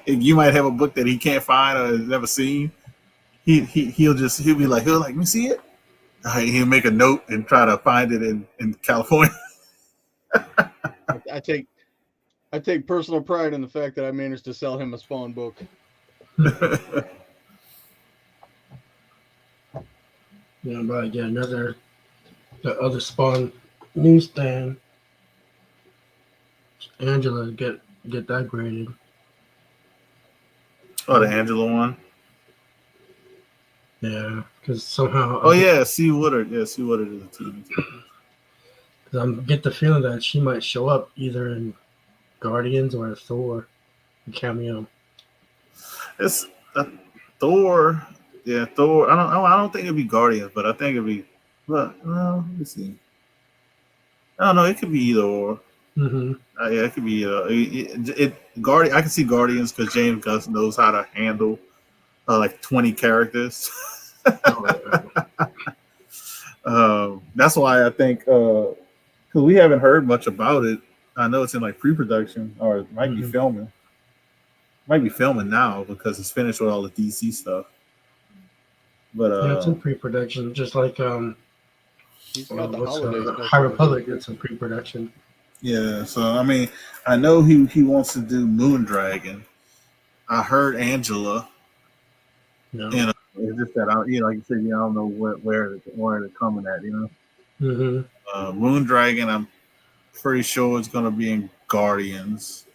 Speaker 1: you might have a book that he can't find or has never seen. He'll be like, let me see it. All right, he'll make a note and try to find it in California.
Speaker 2: I take personal pride in the fact that I managed to sell him a Spawn book.
Speaker 3: Yeah, but yeah, the other Spawn newsstand. Angela get that graded.
Speaker 1: Oh, the Angela one.
Speaker 3: Yeah, because somehow.
Speaker 1: Oh yeah, C. Woodard. Yeah, C. Woodard is a team.
Speaker 3: Because I get the feeling that she might show up either in Guardians or Thor, a cameo.
Speaker 1: It's Thor. Yeah, Thor. I don't think it'd be Guardians, but I think it'd be. Well, let me see. I don't know. It could be either or.
Speaker 3: Mm-hmm.
Speaker 1: Yeah, it could be. Guardian. I can see Guardians because James Gunn knows how to handle like 20 characters. That's why I think because we haven't heard much about it. I know it's in like pre-production or it might be filming. Might be filming now because it's finished with all the DC stuff. But
Speaker 3: Yeah, it's in pre-production, just like
Speaker 2: He's got the holiday special.
Speaker 3: High Republic. It's in pre-production.
Speaker 1: yeah, so I mean, I know he wants to do Moondragon. I heard Angela.
Speaker 3: No.
Speaker 1: You know, it's just that like you said, I don't know where they're coming at. You know,
Speaker 3: Mm-hmm.
Speaker 1: Moondragon. I'm pretty sure it's going to be in Guardians.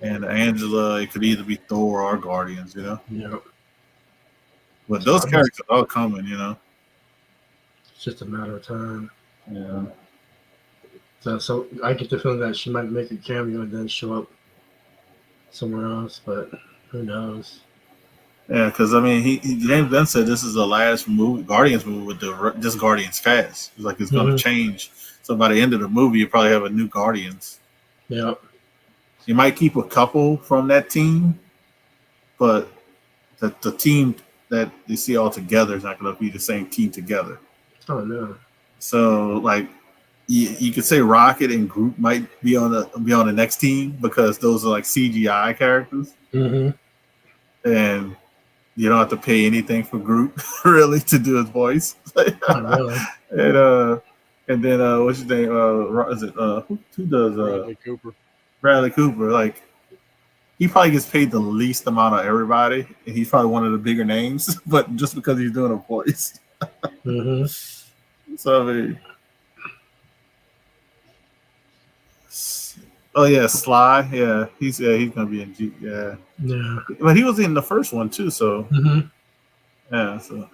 Speaker 1: And Angela, it could either be Thor or Guardians. You know.
Speaker 3: Yeah.
Speaker 1: But those characters are coming. You know.
Speaker 3: It's just a matter of time.
Speaker 1: Yeah.
Speaker 3: So I get the feeling that she might make a cameo and then show up somewhere else, but who knows?
Speaker 1: Yeah, because I mean, James Gunn said this is the last Guardians movie with just Guardians cast. It's like it's going to change. So by the end of the movie, you probably have a new Guardians.
Speaker 3: Yeah.
Speaker 1: You might keep a couple from that team, but the team that you see all together is not going to be the same team together.
Speaker 3: Oh no.
Speaker 1: So like, you could say Rocket and Groot might be on the next team because those are like CGI characters, and you don't have to pay anything for Groot really to do his voice.
Speaker 3: Really.
Speaker 1: And then what's his name? Is it who does
Speaker 2: Bradley Cooper.
Speaker 1: Bradley Cooper? Like he probably gets paid the least amount of everybody, and he's probably one of the bigger names, but just because he's doing a voice. So I mean, oh yeah, Sly. Yeah, he's gonna be in G. Yeah.
Speaker 3: Yeah.
Speaker 1: But he was in the first one too, so yeah. So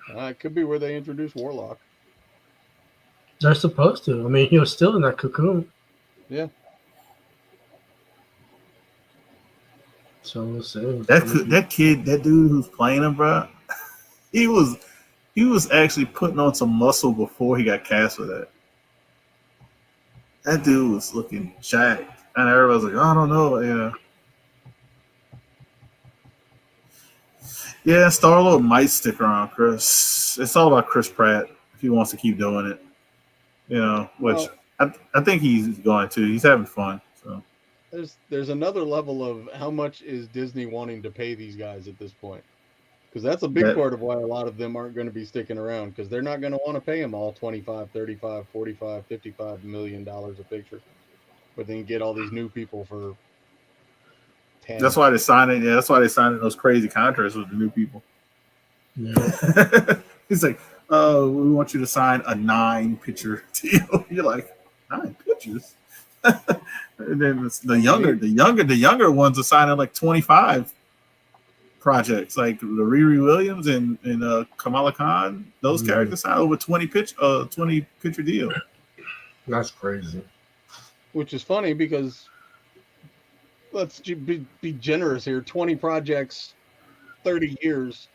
Speaker 2: It could be where they introduce Warlock.
Speaker 3: They're supposed to. I mean, he was still in that cocoon.
Speaker 2: Yeah.
Speaker 3: So we'll see.
Speaker 1: that kid, that dude who's playing him, bro, he was actually putting on some muscle before he got cast for that. That dude was looking jacked, and everybody was like, "I don't know." Yeah, Star-Lord might stick around, Chris. It's all about Chris Pratt if he wants to keep doing it. You know, which I think he's going to. He's having fun. So
Speaker 2: There's another level of how much is Disney wanting to pay these guys at this point. Because that's a big
Speaker 1: That-
Speaker 2: part of why a lot of them aren't going to be sticking around, because they're not going to want to pay them all 25, 35, 45, 55 million dollars a picture, but then get all these new people for 10.
Speaker 1: That's why they signed it. Yeah, that's why they signed those crazy contracts with the new people.
Speaker 3: Yeah.
Speaker 1: He's like, "Oh, we want you to sign a 9-picture deal." You're like, 9 pictures. And then the younger ones are signing like 25 projects, like the Riri Williams and Kamala Khan. Those characters signed over 20 picture deal.
Speaker 3: That's crazy.
Speaker 2: Which is funny because let's be generous here. 20 projects, 30 years,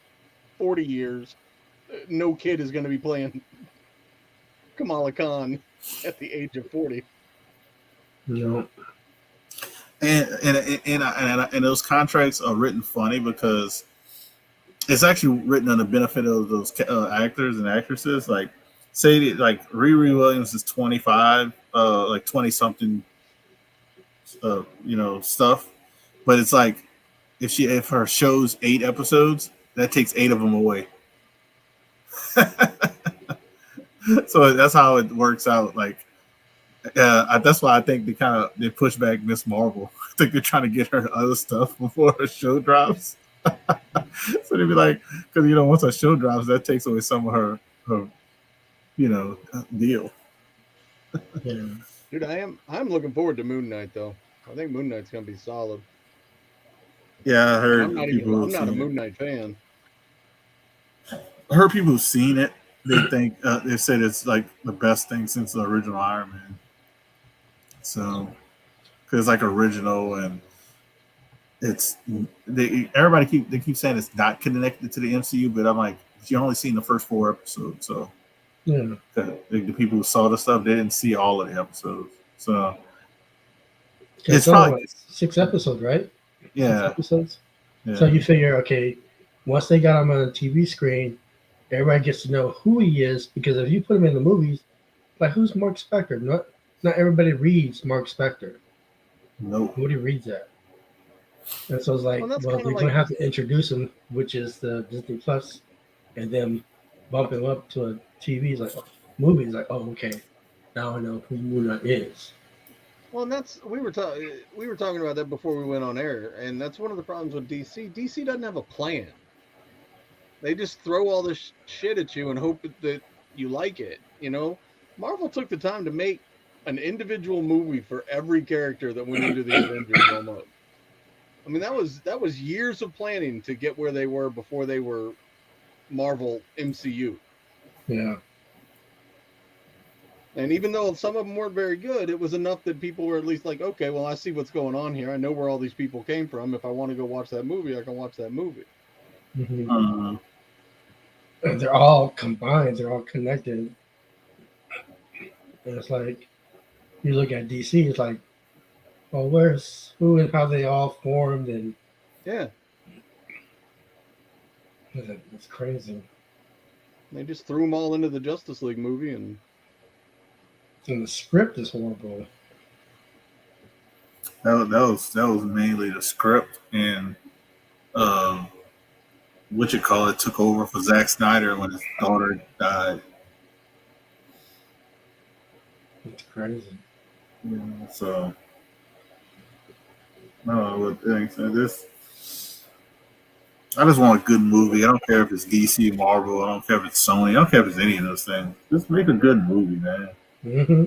Speaker 2: 40 years. No kid is going to be playing Kamala Khan at the age of 40.
Speaker 3: No.
Speaker 1: And those contracts are written funny because it's actually written on the benefit of those actors and actresses. Like, say, like Riri Williams is 25, like 20 something, stuff. But it's like if her show's 8 episodes, that takes 8 of them away. So that's how it works out. Like, that's why I think they push back Miss Marvel. I think they're trying to get her other stuff before her show drops. So they'd be like, because once her show drops, that takes away some of her deal.
Speaker 3: Yeah.
Speaker 2: Dude, I'm looking forward to Moon Knight though. I think Moon Knight's gonna be solid.
Speaker 1: Yeah, I heard
Speaker 2: I'm not a Moon Knight fan.
Speaker 1: I heard people who've seen it. They think they said it's like the best thing since the original Iron Man. So, because it's like original and it's everybody keep saying it's not connected to the MCU, but I'm like, you only seen the first 4 episodes, so
Speaker 3: Yeah.
Speaker 1: the people who saw the stuff, they didn't see all of the episodes. So
Speaker 3: It's
Speaker 1: probably
Speaker 3: like 6 episodes, right? 6
Speaker 1: yeah.
Speaker 3: episodes.
Speaker 1: Yeah.
Speaker 3: So you figure, okay, once they got him on the TV screen, everybody gets to know who he is, because if you put him in the movies, like, who's Mark Spector? Not everybody reads Mark Spector.
Speaker 1: Nope.
Speaker 3: Nobody reads that. And so it's like,
Speaker 2: Well, that's
Speaker 3: well,
Speaker 2: kinda
Speaker 3: they're going to have to introduce him, which is the Disney Plus, and then bump him up to a TV, like movies. Like, oh, okay, now I know who Moon Knight is.
Speaker 2: Well, and that's we were talking about that before we went on air, and that's one of the problems with DC. DC doesn't have a plan. They just throw all this shit at you and hope that you like it. Marvel took the time to make an individual movie for every character that went into the Avengers almost. I mean, that was years of planning to get where they were before they were Marvel MCU.
Speaker 3: Yeah.
Speaker 2: And even though some of them weren't very good, it was enough that people were at least like, okay, well, I see what's going on here. I know where all these people came from. If I want to go watch that movie, I can watch that movie.
Speaker 3: Mm-hmm. And they're all combined. They're all connected. And it's like, you look at DC, it's like, well, where's who and how they all formed, and
Speaker 2: Yeah.
Speaker 3: it's crazy.
Speaker 2: They just threw them all into the Justice League movie, and
Speaker 3: the script is horrible.
Speaker 1: That was mainly the script, and took over for Zack Snyder when his daughter died.
Speaker 3: It's crazy.
Speaker 1: So I don't know what things. I just want a good movie. I don't care if it's DC, Marvel. I don't care if it's Sony. I don't care if it's any of those things. Just make a good movie, man.
Speaker 3: Mm-hmm.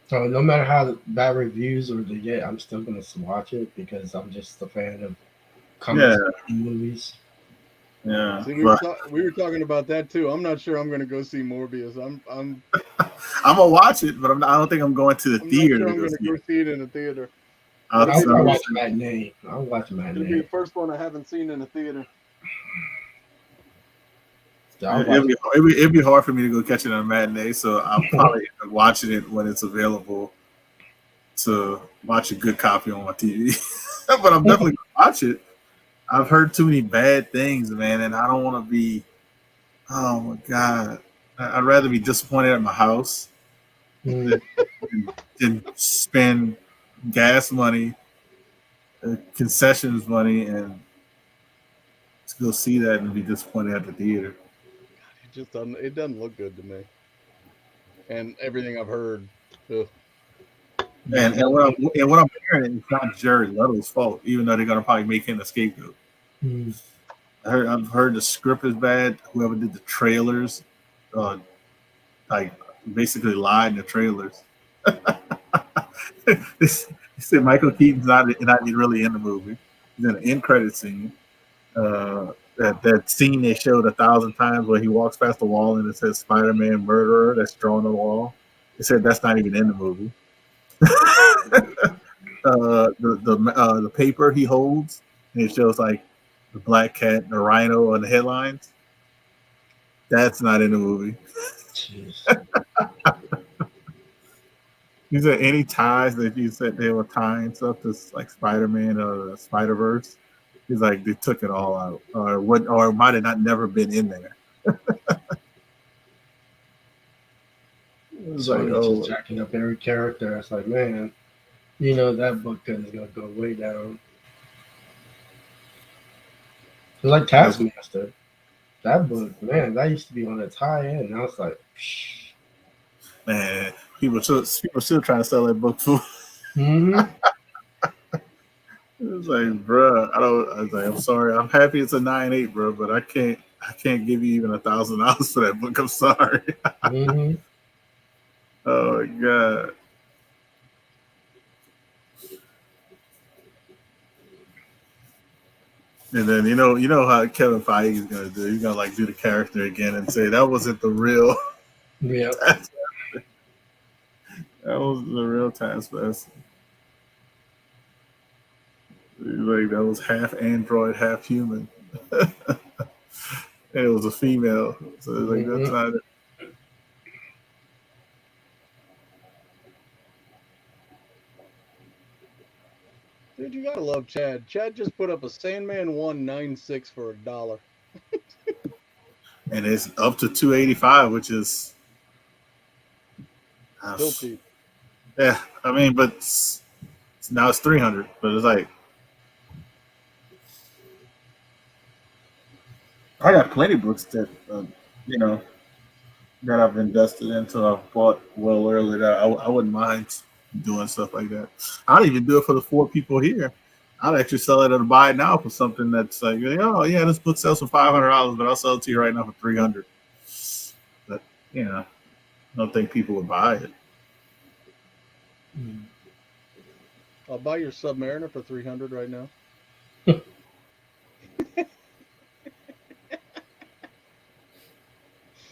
Speaker 3: So no matter how bad reviews or they get, I'm still gonna watch it because I'm just a fan of comics and movies.
Speaker 1: Yeah.
Speaker 2: see, we were talking about that too. I'm not sure I'm going to go see Morbius. I'm
Speaker 1: gonna watch it, but I don't think I'm going to the theater.
Speaker 2: Not sure I'm going to go see it in a theater.
Speaker 3: I'll watch Matinee. I'll watch
Speaker 2: It'll be
Speaker 3: Matinee.
Speaker 2: the first one I haven't seen in a theater.
Speaker 1: It'd be hard for me to go catch it on a matinee, so I'm probably watching it when it's available to watch a good copy on my TV. But I'm definitely gonna watch it. I've heard too many bad things, man, and I don't want to be. Oh my god! I'd rather be disappointed at my house than spend gas money, concessions money, and to go see that and be disappointed at the theater.
Speaker 2: It doesn't look good to me. And everything I've heard, ugh.
Speaker 1: And what I'm hearing, it's not Jared Leto's fault, even though they're gonna probably make him a scapegoat.
Speaker 3: Mm.
Speaker 1: I've heard the script is bad. Whoever did the trailers, like basically lied in the trailers. They said Michael Keaton's not really in the movie. He's in an end credit scene. That scene they showed 1,000 times where he walks past the wall and it says Spider-Man murderer that's drawn on the wall. They said that's not even in the movie. The paper he holds and it shows like the black cat, the rhino on the headlines. That's not in the movie.
Speaker 3: Jeez.
Speaker 1: Is there any ties that you said they were tying stuff to like Spider-Man or the Spider-Verse? He's like they took it all out, or might have not never been in there. It's
Speaker 3: So
Speaker 1: like,
Speaker 3: it's
Speaker 1: oh,
Speaker 3: just jacking up every character. It's like, man, you know that book is gonna go way down. It's like Taskmaster. That book, man, that used to be on its high end. Now it's like, psh.
Speaker 1: Man, people still trying to sell that book for.
Speaker 3: Mm-hmm.
Speaker 1: It's like, bruh, I was like, I'm sorry, I'm happy it's a 9.8, bro, but I can't give you even $1,000 for that book. I'm sorry.
Speaker 3: Mm-hmm.
Speaker 1: Oh my god. And then you know how Kevin Feige is gonna do. He's gonna like do the character again and say that wasn't the real.
Speaker 3: Yeah.
Speaker 1: That was the real Taskmaster. Like that was half android, half human. And it was a female. So like that's not it.
Speaker 2: Dude, you gotta love Chad. Chad just put up a Sandman 196 for $1.
Speaker 1: And it's up to 285, which is
Speaker 2: Still cheap.
Speaker 1: yeah. I mean, but now it's 300. But it's like I got plenty of books that that I've invested into. I've bought well early that I wouldn't mind doing stuff like that. I'd even do it for the 4 people here. I'd actually sell it at a buy now for something that's like, oh yeah, this book sells for $500, but I'll sell it to you right now for $300. But I don't think people would buy it.
Speaker 2: I'll buy your Submariner for $300 right now.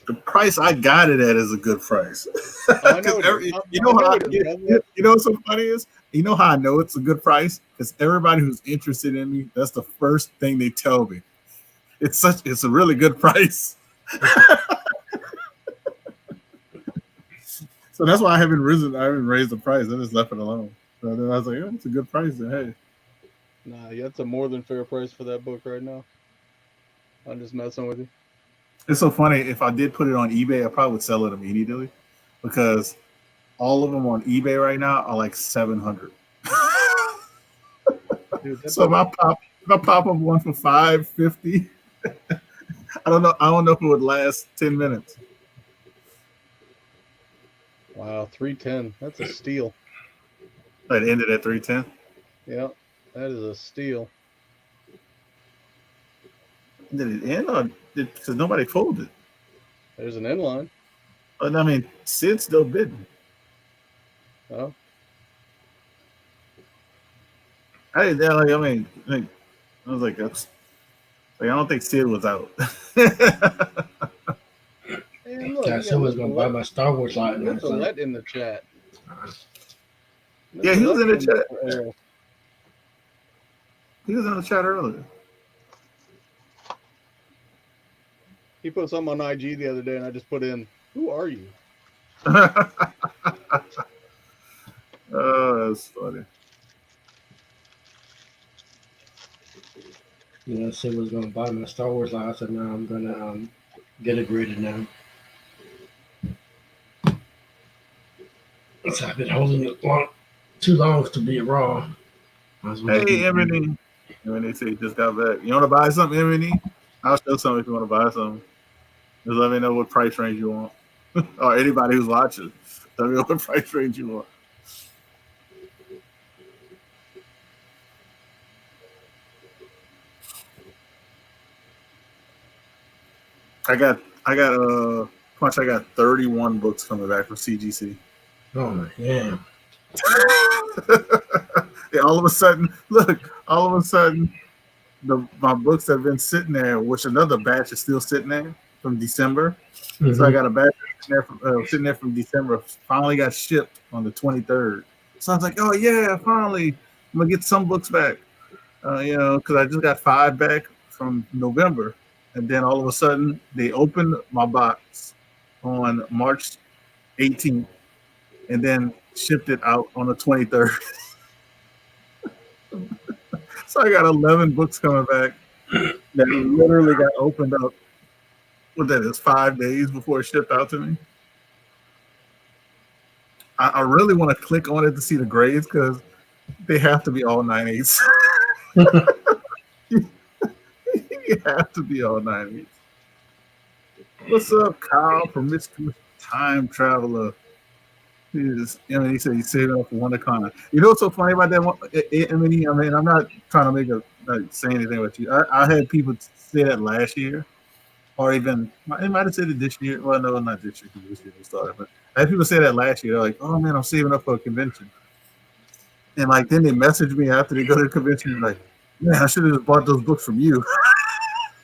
Speaker 1: The price I got it at is a good price.
Speaker 2: I know
Speaker 1: You know what's so funny is, you know how I know it's a good price? Because everybody who's interested in me, that's the first thing they tell me. It's a really good price. So that's why I haven't raised the price. I just left it alone. So then I was like, oh, it's a good price. Then hey.
Speaker 2: Nah, that's a more than fair price for that book right now. I'm just messing with you.
Speaker 1: It's so funny. If I did put it on eBay, I probably would sell it immediately because all of them on eBay right now are like $700.
Speaker 2: Dude,
Speaker 1: So if I pop up one for $550, I don't know if it would last 10 minutes.
Speaker 2: wow, 310. That's a steal.
Speaker 1: It ended at 310.
Speaker 2: Yeah, that is a steal.
Speaker 1: Did it end or because nobody folded?
Speaker 2: There's an inline.
Speaker 1: But I mean, Sid's still bidding.
Speaker 2: Oh,
Speaker 1: I was like, that's like I don't think Sid was out.
Speaker 2: and look,
Speaker 3: Yeah,
Speaker 2: you
Speaker 3: so
Speaker 2: got
Speaker 3: was gonna buy my Star Wars lot. And I
Speaker 2: Mr.
Speaker 3: was like,
Speaker 2: Let in the chat.
Speaker 1: Yeah, he was in the chat.
Speaker 2: Arrow.
Speaker 1: He was in the chat earlier.
Speaker 2: He put something on IG the other day, and I just put in, "Who are you?"
Speaker 1: Oh, that's funny.
Speaker 3: you know, Sid was gonna buy my Star Wars lot. I said, no, I'm gonna get it graded now. So I've been holding it too long to be raw.
Speaker 1: Hey, Emily. When they say you just got back, you want to buy something, M&E? I'll show something if you want to buy something. Just let me know what price range you want, or anybody who's watching, let me know what price range you want. I got Punch. I got 31 books coming back from CGC.
Speaker 3: Oh my damn.
Speaker 1: Yeah, all of a sudden, my books have been sitting there, which another batch is still sitting there from December.
Speaker 3: Mm-hmm.
Speaker 1: So I got a batch sitting there from December. Finally got shipped on the 23rd. So I was like, oh yeah, finally, I'm gonna get some books back. Because I just got 5 back from November, and then all of a sudden they opened my box on March 18th, and then shipped it out on the 23rd. So I got 11 books coming back that literally got opened up. What that is, 5 days before it shipped out to me. I really want to click on it to see the grades because they have to be all 9/8. You have to be all 9/8. What's up, Kyle, from Mr. Time Traveler? He said he's saving up for WonderCon. You know what's so funny about that one? I mean, I'm not trying to say anything with you. I had people say that last year, or even it might have said it this year. Well, no, not this year because this year just started. But I had people say that last year. They're like, "Oh man, I'm saving up for a convention," and like then they message me after they go to the convention, like, "Man, I should have just bought those books from you."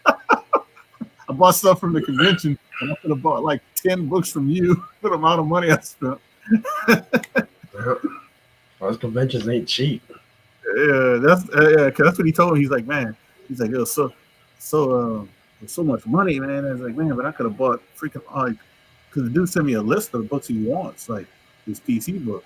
Speaker 1: I bought stuff from the convention, and I could have bought like 10 books from you for the amount of money I spent.
Speaker 3: Those conventions ain't cheap.
Speaker 1: Yeah, that's what he told me. He's like, man, it was so much money, man. I was like, man, but I could have bought freaking because the dude sent me a list of the books he wants, like his PC book.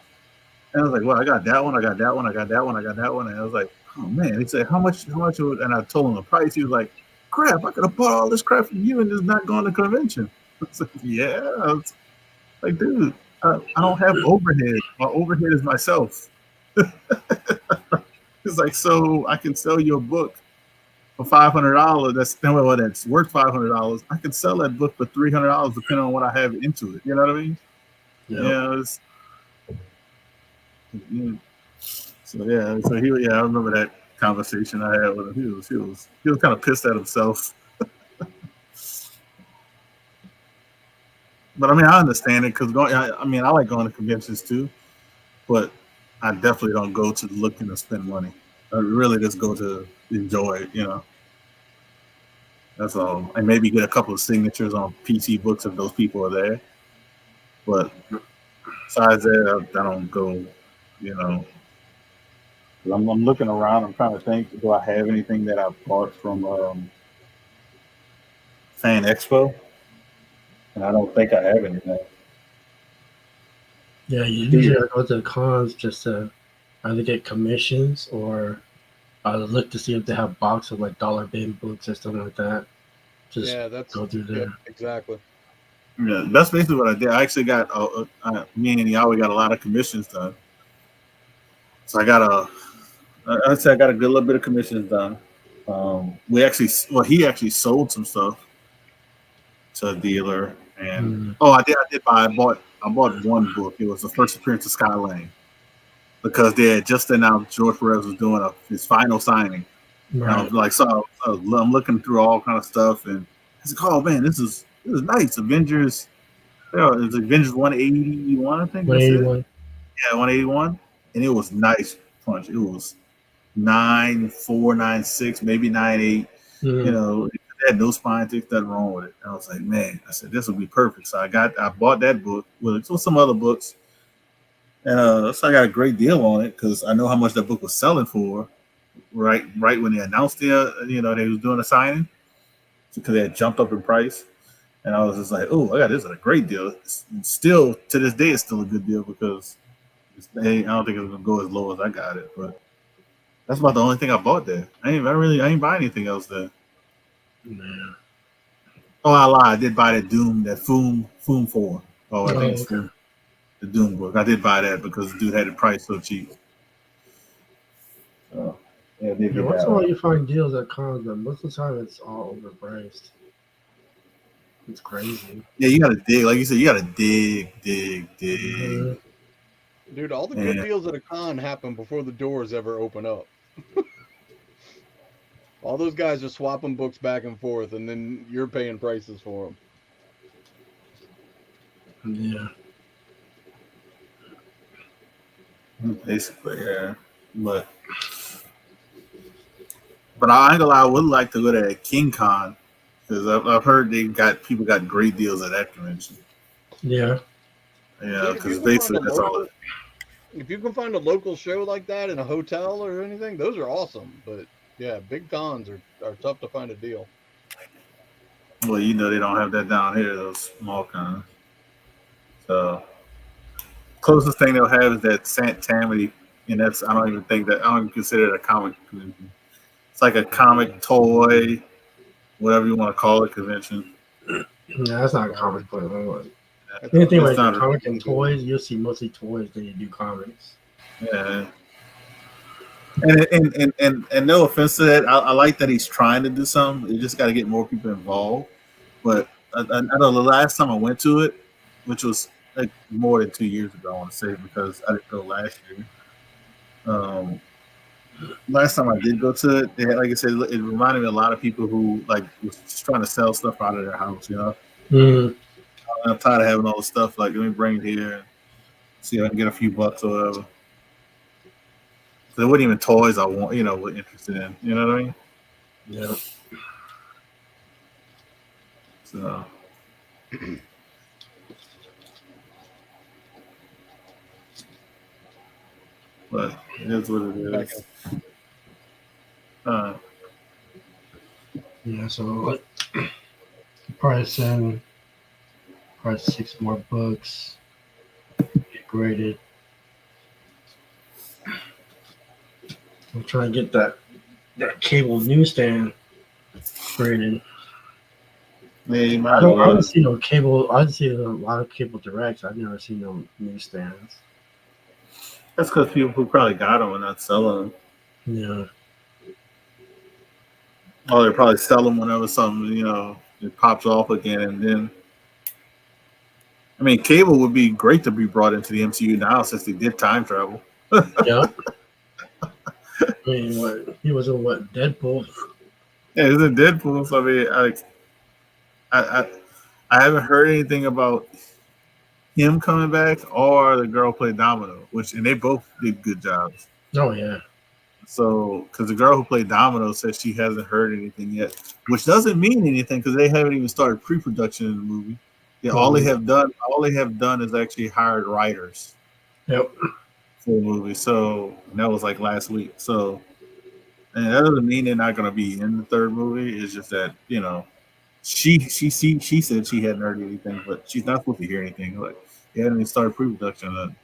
Speaker 1: And I was like, well, I got that one, I got that one, I got that one, I got that one. And I was like, oh man. He said, how much would, and I told him the price. He was like, crap, I could have bought all this crap from you and just not gone to convention. I was like, yeah. I was like, dude, I don't have overhead. My overhead is myself. It's like, so I can sell you a book for $500. That's worth $500. I can sell that book for $300 depending on what I have into it. You know what I mean?
Speaker 3: Yep.
Speaker 1: So I remember that conversation I had with him. He was kind of pissed at himself. But I mean, I understand it because I like going to conventions too, but I definitely don't go to looking to spend money. I really just go to enjoy it, you know. That's all. And maybe get a couple of signatures on PC books if those people are there. But besides that, I don't go, you know. I'm looking around. I'm trying to think, do I have anything that I bought from Fan Expo? And I don't think I have anything.
Speaker 3: Yeah, you usually go to the cons just to either get commissions or look to see if they have box of like dollar bin books or something like that. Just go through there.
Speaker 2: Yeah, exactly.
Speaker 1: Yeah, that's basically what I did. I actually got me and Yahweh got a lot of commissions done. So I got a good little bit of commissions done. He actually sold some stuff to a dealer, and I bought one book. It was the first appearance of Skylane because they had just announced George Perez was doing his final signing. Right. And I was like, I'm looking through all kind of stuff, and I was like, oh man, this is nice. Avengers, it's Avengers 181, I think.
Speaker 3: 181.
Speaker 1: Yeah, 181, and it was nice. Punch. It was 9.4, 9.6, maybe 9.8. You know, it had no spine tick, nothing wrong with it. And I was like, man, I said this will be perfect. So I bought that book with some other books, and so I got a great deal on it because I know how much that book was selling for. Right when they announced they was doing a signing, because they had jumped up in price, and I was just like, oh, this is a great deal. It's still to this day, it's still a good deal because I don't think it's gonna go as low as I got it, but that's about the only thing I bought there. I ain't buy anything else there.
Speaker 3: Man.
Speaker 1: Oh, I lied. I did buy that Doom, that Foom 4. Oh, I think it's
Speaker 3: okay.
Speaker 1: The Doom book. I did buy that because the dude had it priced so cheap. So, Yeah, they
Speaker 3: Yeah,
Speaker 1: get
Speaker 3: once
Speaker 1: that
Speaker 3: in a while
Speaker 1: one.
Speaker 3: you find deals at cons, but most of the time it's all overpriced. It's crazy.
Speaker 1: Yeah, you gotta dig. Like you said, you gotta dig.
Speaker 3: Mhm.
Speaker 2: Dude, all the good
Speaker 1: And
Speaker 2: deals at a con happen before the doors ever open up. All those guys are swapping books back and forth, and then you're paying prices for them.
Speaker 3: Yeah.
Speaker 1: basically, yeah. But I ain't gonna lie, I would like to go to King Con because I've heard people got great deals at that convention.
Speaker 3: Yeah.
Speaker 1: Yeah,
Speaker 2: Dude, if you
Speaker 1: because
Speaker 2: can find
Speaker 1: basically
Speaker 2: a
Speaker 1: that's all.
Speaker 2: local, if you can find a local show like that in a hotel or anything, those are awesome. But yeah, big cons are tough to find a deal.
Speaker 1: Well, you know they don't have that down here. Those small cons. So closest thing they'll have is that Sant Tammany, and that's I don't even think that I don't even consider it a comic convention. It's like a comic toy, whatever you want to call it, convention.
Speaker 3: Yeah, that's not a comic book.
Speaker 2: That's
Speaker 3: Anything
Speaker 1: It's
Speaker 3: like
Speaker 2: awesome.
Speaker 3: the
Speaker 1: not.
Speaker 3: comic and toys, you'll see mostly toys than you do comics.
Speaker 1: Yeah. And no offense to that, I like that he's trying to do something. You just got to get more people involved. But I know the last time I went to it, which was like more than 2 years ago, I want to say because I didn't go last year. Um, last time I did go to it, they had, like I said, it reminded me of a lot of people who like was just trying to sell stuff out of their house. You know,
Speaker 3: Mm.
Speaker 1: I'm tired of having all the stuff. Like, let me bring it here and see if I can get a few bucks or whatever. So it wasn't even toys I want. You know, was interested in. You know what I mean?
Speaker 3: Yeah.
Speaker 1: So. But it is what it
Speaker 2: Back
Speaker 1: is. Uh,
Speaker 3: Yeah. So like, probably send probably 6 more books, get graded. I'm trying to get that cable newsstand graded.
Speaker 1: yeah, you
Speaker 3: I
Speaker 1: might as
Speaker 3: don't. I
Speaker 1: well.
Speaker 3: don't see no cable. I see a lot of cable directs. I've never seen no newsstands.
Speaker 1: That's because people who probably got them are not selling them.
Speaker 3: Yeah.
Speaker 1: Oh, they probably sell them whenever something, it pops off again. And then, I mean, cable would be great to be brought into the MCU now since they did time travel.
Speaker 3: Yeah. I mean, what he was in what Deadpool?
Speaker 1: Yeah, it's in Deadpool. So, I mean, I, I haven't heard anything about him coming back or the girl played Domino, and they both did good jobs.
Speaker 3: Oh yeah.
Speaker 1: So, because the girl who played Domino says she hasn't heard anything yet, which doesn't mean anything because they haven't even started pre-production in the movie. Yeah, all they have done is actually hired writers
Speaker 3: Yep.
Speaker 1: for the movie. So and that was like last week. So, and that doesn't mean they're not going to be in the third movie. It's just that she said she hadn't heard anything, but she's not supposed to hear anything. Like they haven't even started pre-production.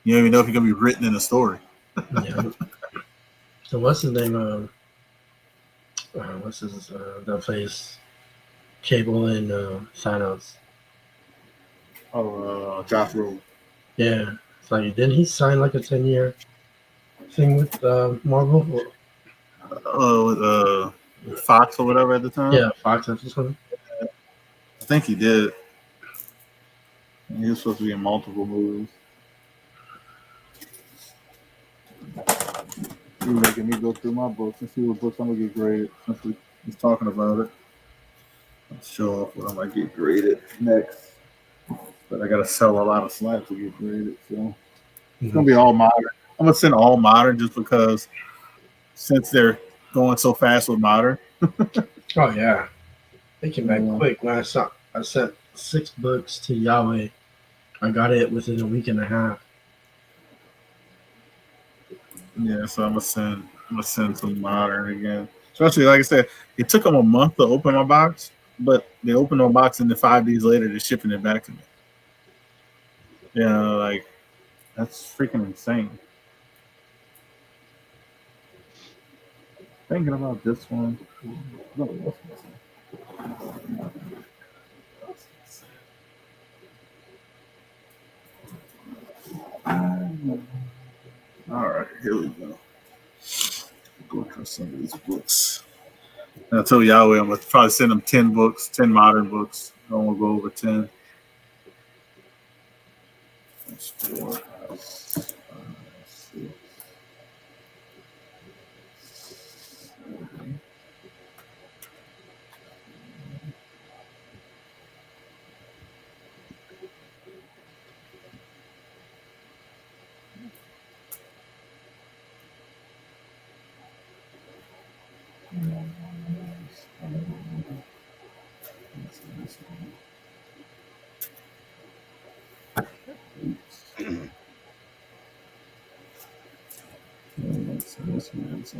Speaker 1: You don't even know if it's going to be written in a story.
Speaker 3: Yeah. So what's his name? What's his that plays Cable and Thanos?
Speaker 1: Oh, Josh Brolin.
Speaker 3: Yeah. It's like didn't he sign like a 10-year thing with Marvel?
Speaker 1: With Fox or whatever at the time.
Speaker 3: Yeah, Fox or something.
Speaker 1: I think he did. He was supposed to be in multiple movies. You're making me go through my books and see what books I'm gonna get graded since we was talking about it. I'll show off what I might get graded next. But I gotta sell a lot of slabs to get graded, so it's gonna be all modern. I'm gonna send all modern just because since they're going so fast with modern.
Speaker 3: Oh yeah, they came back
Speaker 1: Yeah.
Speaker 3: quick. When I sent 6 books to Yahweh. I got it within a week and a half.
Speaker 1: Yeah, so I'm gonna send some modern again. Especially like I said, it took them a month to open my box, but they opened my box and then 5 days later they're shipping it back to me. Like that's freaking insane. Thinking about this one. No, what's this one? All right, here we go. Go some of these books. And I told Yahweh I'm gonna probably send him 10 books, 10 modern books. I don't want to go over 10. That's 4, 5, 6,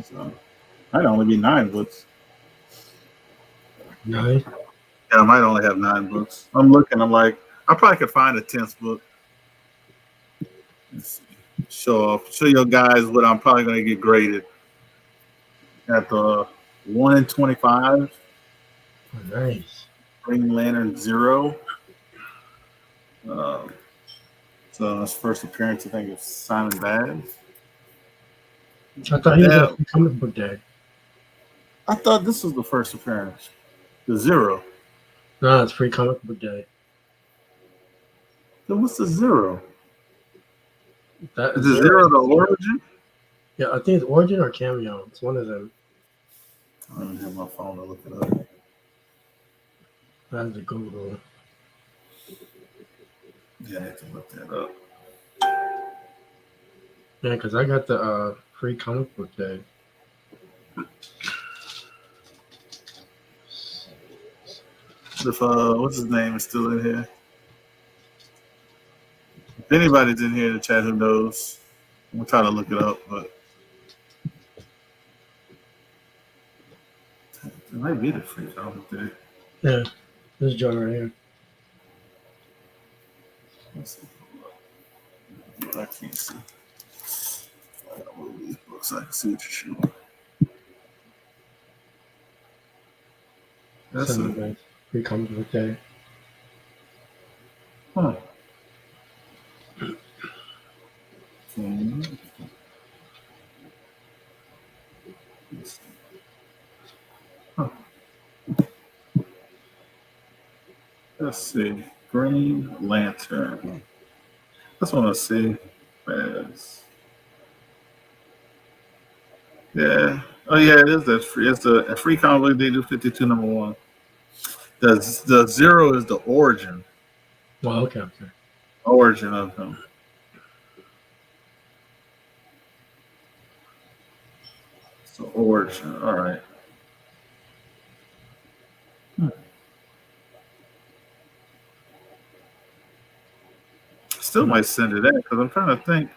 Speaker 1: 7. Might only be 9 books.
Speaker 3: 9.
Speaker 1: Yeah, I might only have 9 books. I'm looking. I'm like, I probably could find a 10th book. Let's see. Show your guys what I'm probably going to get graded at the 1 in 25.
Speaker 3: Oh, nice.
Speaker 1: Green Lantern Zero. So his first appearance, I think, is Simon Bags.
Speaker 3: I thought he was a comic book day.
Speaker 1: I thought this was the first appearance. The Zero.
Speaker 3: No, it's free comic book day.
Speaker 1: Then what's the Zero?
Speaker 3: That
Speaker 1: Is the Zero the origin?
Speaker 3: Yeah, I think it's Origin or Cameo. It's one of them.
Speaker 1: I don't have my phone to look it up.
Speaker 3: That's a Google.
Speaker 1: Yeah, I have to look that up.
Speaker 3: Yeah, because I got the free comic book day.
Speaker 1: If what's his name is still in here. If anybody's in here in the chat who knows, I'm gonna try to look it up, but it might be the free comic day.
Speaker 3: Yeah, this John right here.
Speaker 1: Let's see. I can't see. I gotta move these books so I can see what you're showing. That's
Speaker 3: Sunday,
Speaker 1: it.
Speaker 3: free comic book day.
Speaker 1: Huh. Hmm. Huh. Let's see. Green Lantern. That's what I see. As. Yeah. Oh yeah, it is that free. It's a free comic book. They do 52 #1. The Zero is the origin.
Speaker 3: Well, okay.
Speaker 1: Origin of him. So origin. All right. Still might send it in because I'm trying to think.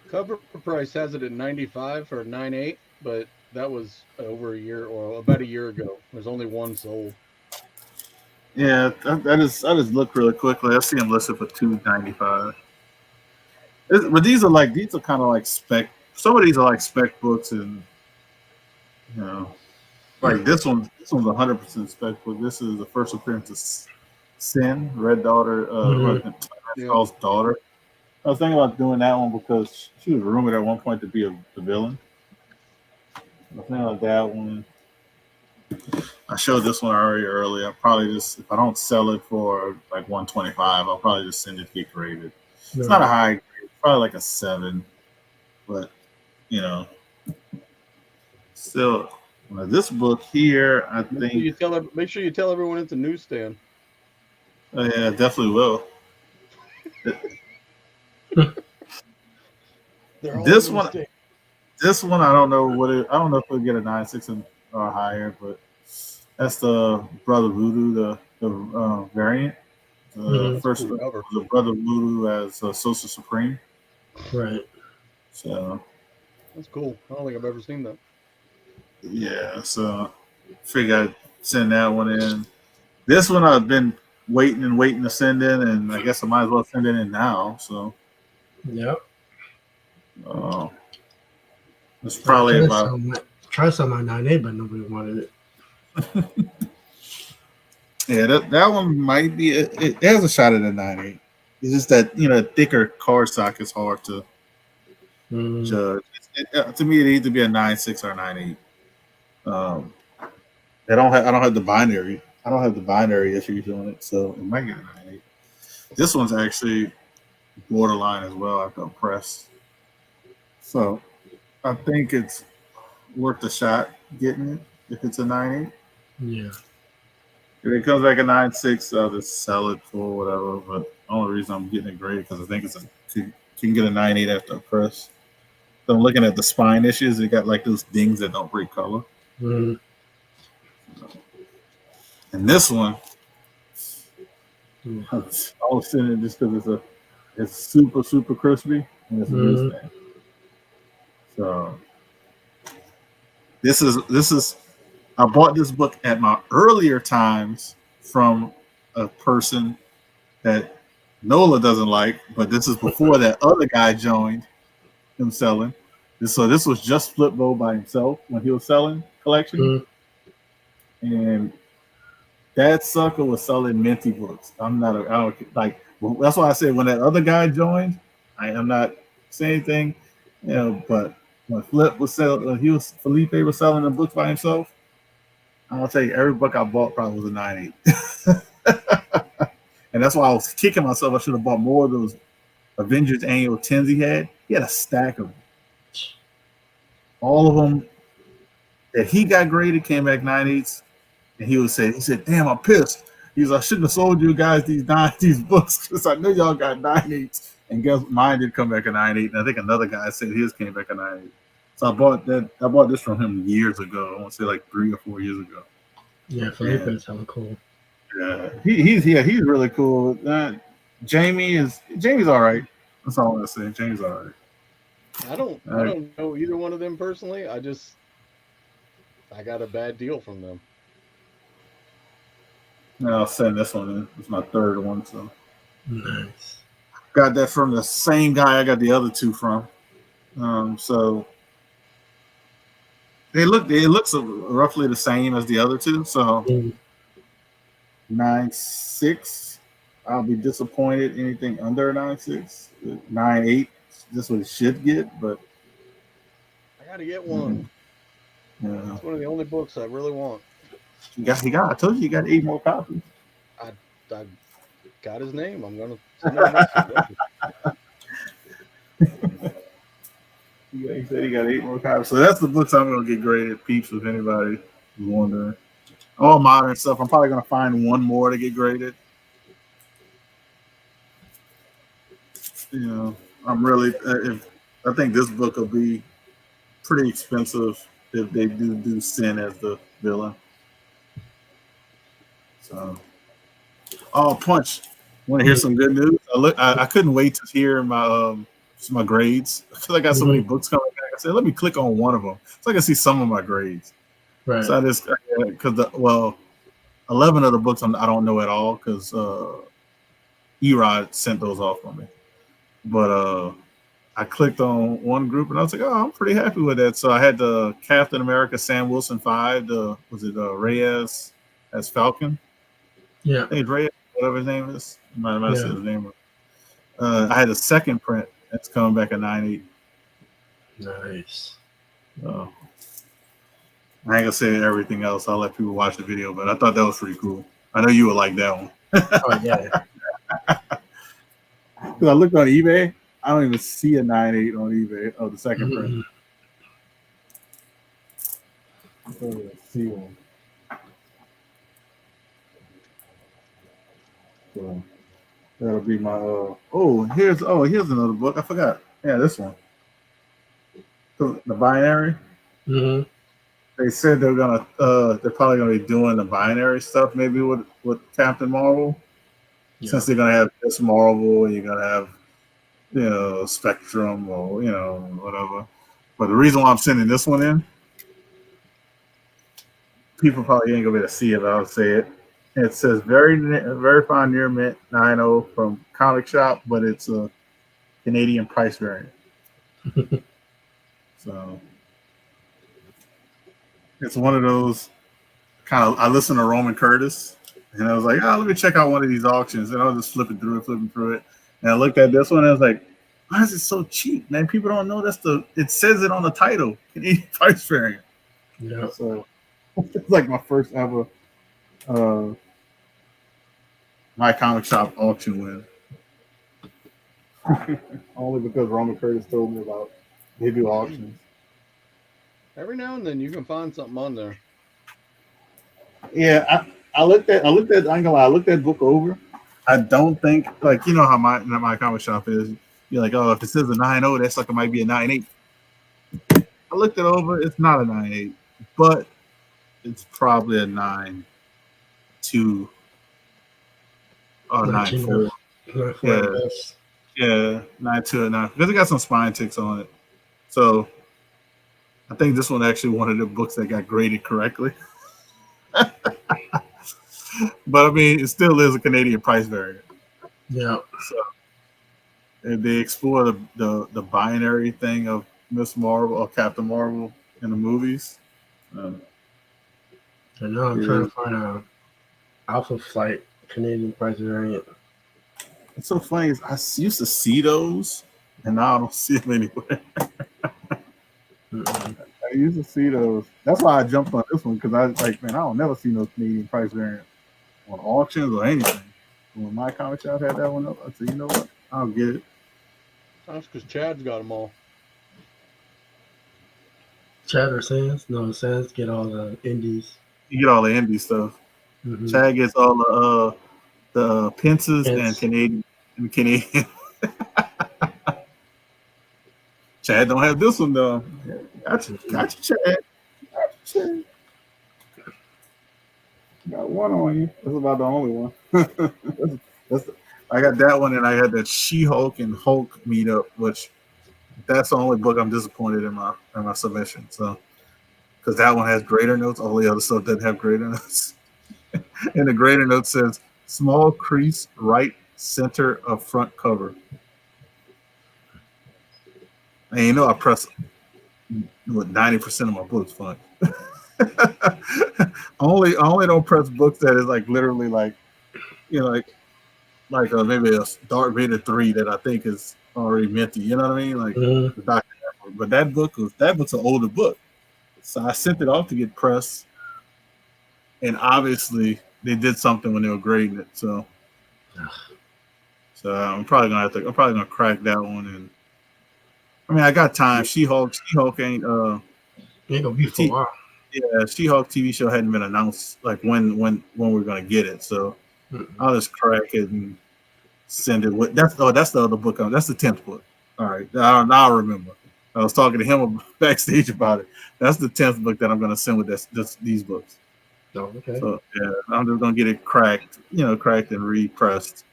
Speaker 2: Cover price has it at 95 or 98, but that was over a year or about a year ago. There's only one sold.
Speaker 1: Yeah, that is. I just looked really quickly. I see them listed for $2.95. But these are kind of like spec. Some of these are like spec books, and you know, like this one. This one's 100% spec book. This is the first appearance of Sin, Red Daughter, Skull's daughter. I was thinking about doing that one because she was rumored at one point to be the villain. I was thinking about that one. I showed this one already earlier. I'll probably just, if I don't sell it for like 125, I'll probably just send it to get graded. It's not a high grade, probably like a 7, but you know, still this book here, I think.
Speaker 2: Make sure you tell everyone it's a newsstand.
Speaker 1: Oh yeah, definitely will. This one, I don't know I don't know if we'll get a 9.6 or higher, but that's the Brother Voodoo, the variant. The first was the Brother Voodoo as Social Supreme.
Speaker 3: Right.
Speaker 1: So
Speaker 2: that's cool. I don't think I've ever seen that.
Speaker 1: Yeah, so figure I'd send that one in. This one I've been waiting to send in, and I guess I might as well send it in now. So
Speaker 3: yep.
Speaker 1: It's probably about.
Speaker 3: Try some on 9A, but nobody wanted it.
Speaker 1: Yeah, that one might be. It has a shot at a 9.8. It's just that thicker cardstock is hard to judge. To me, it needs to be a 9.6 or a 9.8. I don't have the binary. I don't have the binary issues on it, so it might get a 9.8. This one's actually borderline as well after a press. So I think it's worth a shot getting it if it's a 9.8.
Speaker 3: Yeah.
Speaker 1: If it comes back a 9.6, I'll just sell it for whatever. But the only reason I'm getting it graded because I think you can get a 9.8 after a press. So I'm looking at the spine issues. It got like those dings that don't break color.
Speaker 3: Mm-hmm.
Speaker 1: And this one,
Speaker 3: Mm.
Speaker 1: I was sitting it just because it's super, super crispy. And it's a loose thing. So this is I bought this book at my earlier times from a person that Nola doesn't like, but this is before that other guy joined him selling. So this was just Flipbo by himself when he was selling collection.
Speaker 3: Mm-hmm.
Speaker 1: And that sucker was selling minty books. I don't like. Well, that's why I said when that other guy joined, I am not saying anything, But when Felipe was selling the books by himself, I'll tell you, every book I bought probably was a 9.8. And that's why I was kicking myself. I should have bought more of those Avengers annual 10s he had. He had a stack of them. All of them that he got graded came back 9.8s. And he said, damn, I'm pissed. I shouldn't have sold you guys these books because I knew y'all got 9.8s. And guess mine did come back a 9.8. And I think another guy said his came back a 9.8. So I bought this from him years ago. I want to say like 3 or 4 years ago.
Speaker 3: Yeah, Felipe's hella cool.
Speaker 1: Yeah, he's really cool. Jamie's all right. That's all I'm gonna say. Jamie's all right.
Speaker 2: I don't know either one of them personally. I got a bad deal from them.
Speaker 1: And I'll send this one in. It's my third one, so
Speaker 3: Nice.
Speaker 1: got that from the same guy I got the other two from. So it looks roughly the same as the other two. So 9.6. I'll be disappointed anything under a 9.6. 9.8. That's what it should get, but
Speaker 2: I gotta get one.
Speaker 1: Yeah.
Speaker 2: It's one of the only books I really want.
Speaker 1: He got. I told you 8 more copies.
Speaker 2: I got his name. I'm gonna send him a message.
Speaker 1: He said he got 8 more copies. So that's the books I'm gonna get graded. Peeps, if anybody is wondering. All modern stuff. I'm probably gonna find one more to get graded. I'm really. I think this book will be pretty expensive if they do Sin as the villain. So, Punch. Want to hear some good news? I couldn't wait to hear my grades because I got so many books coming back. I said, let me click on one of them so I can see some of my grades.
Speaker 3: Right.
Speaker 1: So I just because 11 of the books I don't know at all because Erod sent those off for me. But I clicked on one group and I was like, oh, I'm pretty happy with that. So I had the Captain America Sam Wilson 5. Was it Reyes as Falcon?
Speaker 3: Yeah.
Speaker 1: I think it's Reyes, whatever his name is. I might have said his name. I had a second print that's coming back at 9.8.
Speaker 3: Nice.
Speaker 1: I ain't gonna say everything else. I'll let people watch the video, but I thought that was pretty cool. I know you would like that one.
Speaker 3: Oh yeah.
Speaker 1: Because I looked on eBay, I don't even see a 9.8 on eBay of the second print. I don't even see one. So that'll be my here's another book. I forgot. Yeah, this one. The binary.
Speaker 3: Mm-hmm.
Speaker 1: They said they're probably gonna be doing the binary stuff maybe with Captain Marvel. Yeah. Since they're gonna have this Marvel and you're gonna have Spectrum or whatever. But the reason why I'm sending this one in, people probably ain't gonna be able to see it, but I'll say it. It says very fine near mint 9.0 from Comic Shop, but it's a Canadian price variant. So it's one of those kind of. I listened to Roman Curtis, and I was like, let me check out one of these auctions, and I was just flipping through it, and I looked at this one, and I was like, why is it so cheap, man? People don't know it says it on the title, Canadian price variant.
Speaker 3: Yeah.
Speaker 1: So it's like my first ever my comic shop auction win. Only because Roman Curtis told me about they do auctions.
Speaker 2: Every now and then you can find something on there.
Speaker 1: Yeah, I looked at I ain't gonna lie, I looked that book over. I don't think like you know how my comic shop is. You're like, oh, if it says a 9.0, that's like it might be a 9.8. I looked it over, it's not a 9.8, but it's probably a 9.2 or 9.4. Yeah. Yeah, 9.2 or 9 because it got some spine ticks on it. So I think this one actually one of the books that got graded correctly. But I mean, it still is a Canadian price variant.
Speaker 3: Yeah.
Speaker 1: So and they explore the binary thing of Miss Marvel or Captain Marvel in the movies.
Speaker 3: And now I'm trying to find a Alpha Flight Canadian price variant.
Speaker 1: It's so funny is I used to see those, and now I don't see them anywhere. I used to see those. That's why I jumped on this one because I was like, man, I don't never see no Canadian price variant on auctions or anything. When my comic shop had that one up, I said, you know what? I'll get it.
Speaker 2: That's because Chad's got them all.
Speaker 3: Chad or Sans? No, Sans get all the indies.
Speaker 1: You get all the indie stuff.
Speaker 3: Mm-hmm.
Speaker 1: Chad gets all the Pences and Canadian. Chad don't have this one though. Gotcha, Chad. Chad. Got one on you. That's about the only one. I got that one, and I had that She-Hulk and Hulk meetup, which that's the only book I'm disappointed in my submission. So, because that one has greater notes, all the other stuff doesn't have greater notes. And the greater note says small crease right center of front cover. And you know I press 90% of my books fun. I only don't press books that is like literally like you know like maybe a Dark Vader 3 that I think is already minty. You know what I mean? Like the Dr. Pepper. But that book's an older book. So I sent it off to get pressed. And obviously they did something when they were grading it. So I'm probably gonna crack that one. And I mean I got time. She-Hulk ain't
Speaker 3: gonna be for a while.
Speaker 1: Yeah, She-Hulk TV show hadn't been announced like when we're gonna get it. So I'll just crack it and send it with that's the other book. That's the 10th book. All right. Now I remember. I was talking to him backstage about it. That's the 10th book that I'm gonna send with these books.
Speaker 3: Oh, okay.
Speaker 1: So yeah, I'm just gonna get it cracked and repressed.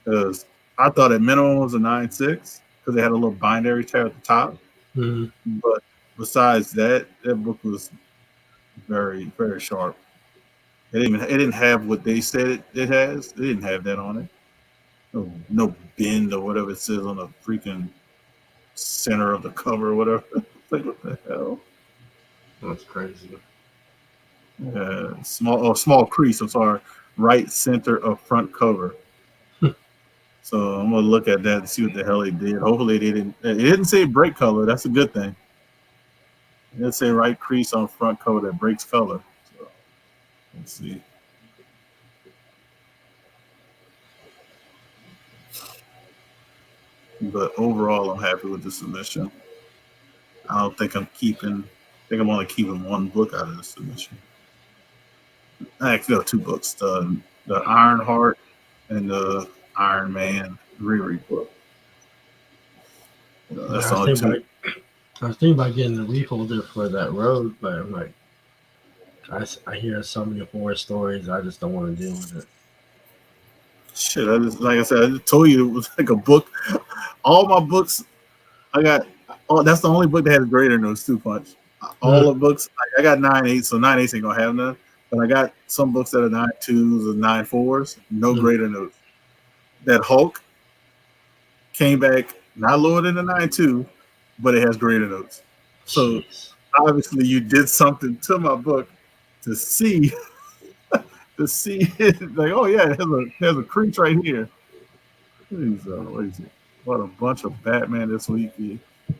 Speaker 1: Because I thought at minimum it was a 9.6 because they had a little binary tab at the top.
Speaker 3: Mm-hmm.
Speaker 1: But besides that book was very, very sharp. It didn't have what they said it has. They didn't have that on it. No bend or whatever it says on the freaking center of the cover or whatever. Like what the hell?
Speaker 3: That's crazy.
Speaker 1: Small crease. I'm sorry. Right center of front cover. So I'm gonna look at that and see what the hell they did. Hopefully they didn't. It didn't say break color. That's a good thing. It didn't say right crease on front cover that breaks color. So let's see. But overall, I'm happy with the submission. I don't think I'm keeping. I think I'm only keeping one book out of the submission. I actually got 2 books: the Ironheart and the Iron Man reread book. That's
Speaker 3: I
Speaker 1: all 2.
Speaker 3: I was thinking about getting the refolder for that road, but I'm like, I hear so many horror stories. I just don't want to deal with it.
Speaker 1: Shit, like I said, I just told you it was like a book. All my books, I got. Oh, that's the only book that has greater notes too. Punch. All the books, I got 9.8, so 9.8 ain't gonna have none. But I got some books that are 9.2s or 9.4s, no greater notes. That Hulk came back not lower than the 9.2, but it has greater notes. So obviously you did something to my book to see it. Like, oh yeah, it has a crease right here. What is it? What a bunch of Batman this week.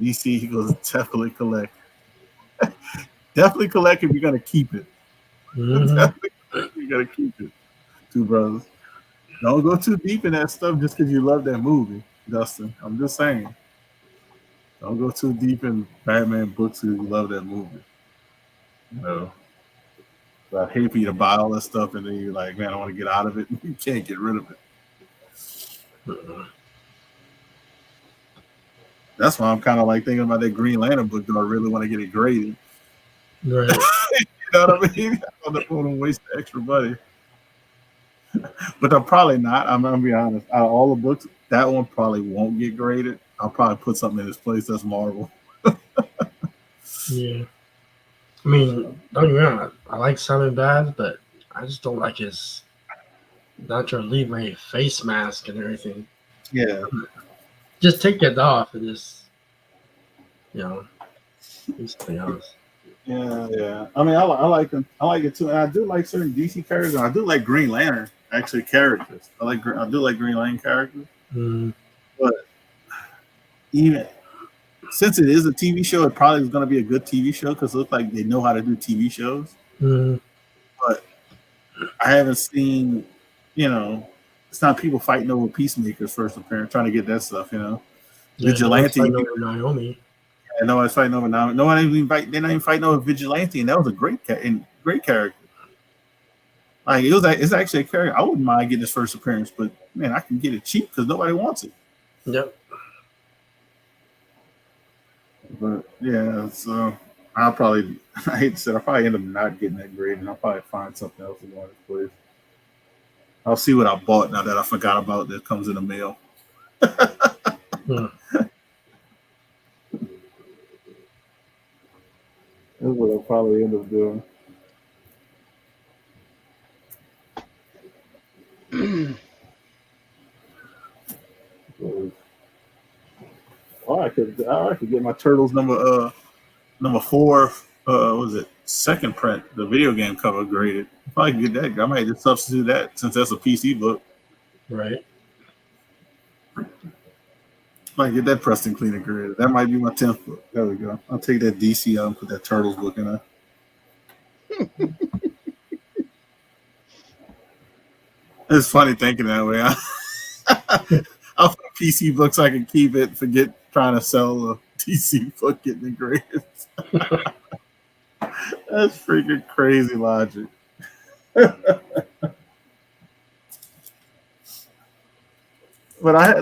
Speaker 1: DC Eagles definitely collect. Definitely collect if you're gonna keep it.
Speaker 3: Hmm.
Speaker 1: Definitely collect if you're gonna keep it. Two brothers. Don't go too deep in that stuff just because you love that movie, Dustin. I'm just saying. Don't go too deep in Batman books because you love that movie. No. I hate for you to buy all that stuff and then you're like, man, I want to get out of it. You can't get rid of it. That's why I'm kind of like thinking about that Green Lantern book. Do I really want to get it graded?
Speaker 3: Right.
Speaker 1: You know what I mean? I don't want to waste the extra money. But I'm probably not. I'm gonna be honest. Out of all the books, that one probably won't get graded. I'll probably put something in its place that's Marvel.
Speaker 3: Yeah. I mean, don't get me wrong. I like Simon Bad, but I just don't like his Nacho Libre face mask and everything.
Speaker 1: Yeah.
Speaker 3: Just take it off and just, do something else.
Speaker 1: Yeah. I mean, I like them. I like it too, and I do like certain DC characters. I do like Green Lantern actually characters. I do like Green Lantern characters,
Speaker 3: Mm,
Speaker 1: but even since it is a TV show, it probably is going to be a good TV show because it looks like they know how to do TV shows.
Speaker 3: mm,
Speaker 1: But I haven't seen, you know, it's not people fighting over Peacemaker's first appearance, trying to get that stuff.
Speaker 3: yeah, no one's
Speaker 1: Vigilante.
Speaker 3: fighting over Naomi.
Speaker 1: And no one's fighting over now. No one even fight. They're not even fighting over Vigilante, and that was a great character. Like it's actually a character. I wouldn't mind getting his first appearance, but man, I can get it cheap because nobody wants it.
Speaker 3: Yep.
Speaker 1: But yeah, so I'll probably I hate to say I'll probably end up not getting that grade, and I'll probably find something else to go in its place. I'll see what I bought now that I forgot about that comes in the mail.
Speaker 3: Mm.
Speaker 1: That's what I'll probably end up doing. I could get my Turtles number 4. What was it second print? The video game cover graded. Probably get that. I might just substitute that since that's a PC book.
Speaker 3: Right.
Speaker 1: Might get that Preston Cleaner graded. That might be my 10th book. There we go. I'll take that DC out and put that Turtles book in there. It's funny thinking that way. I'll put a PC book so I can keep it. Forget trying to sell a DC book getting it graded. That's freaking crazy logic. But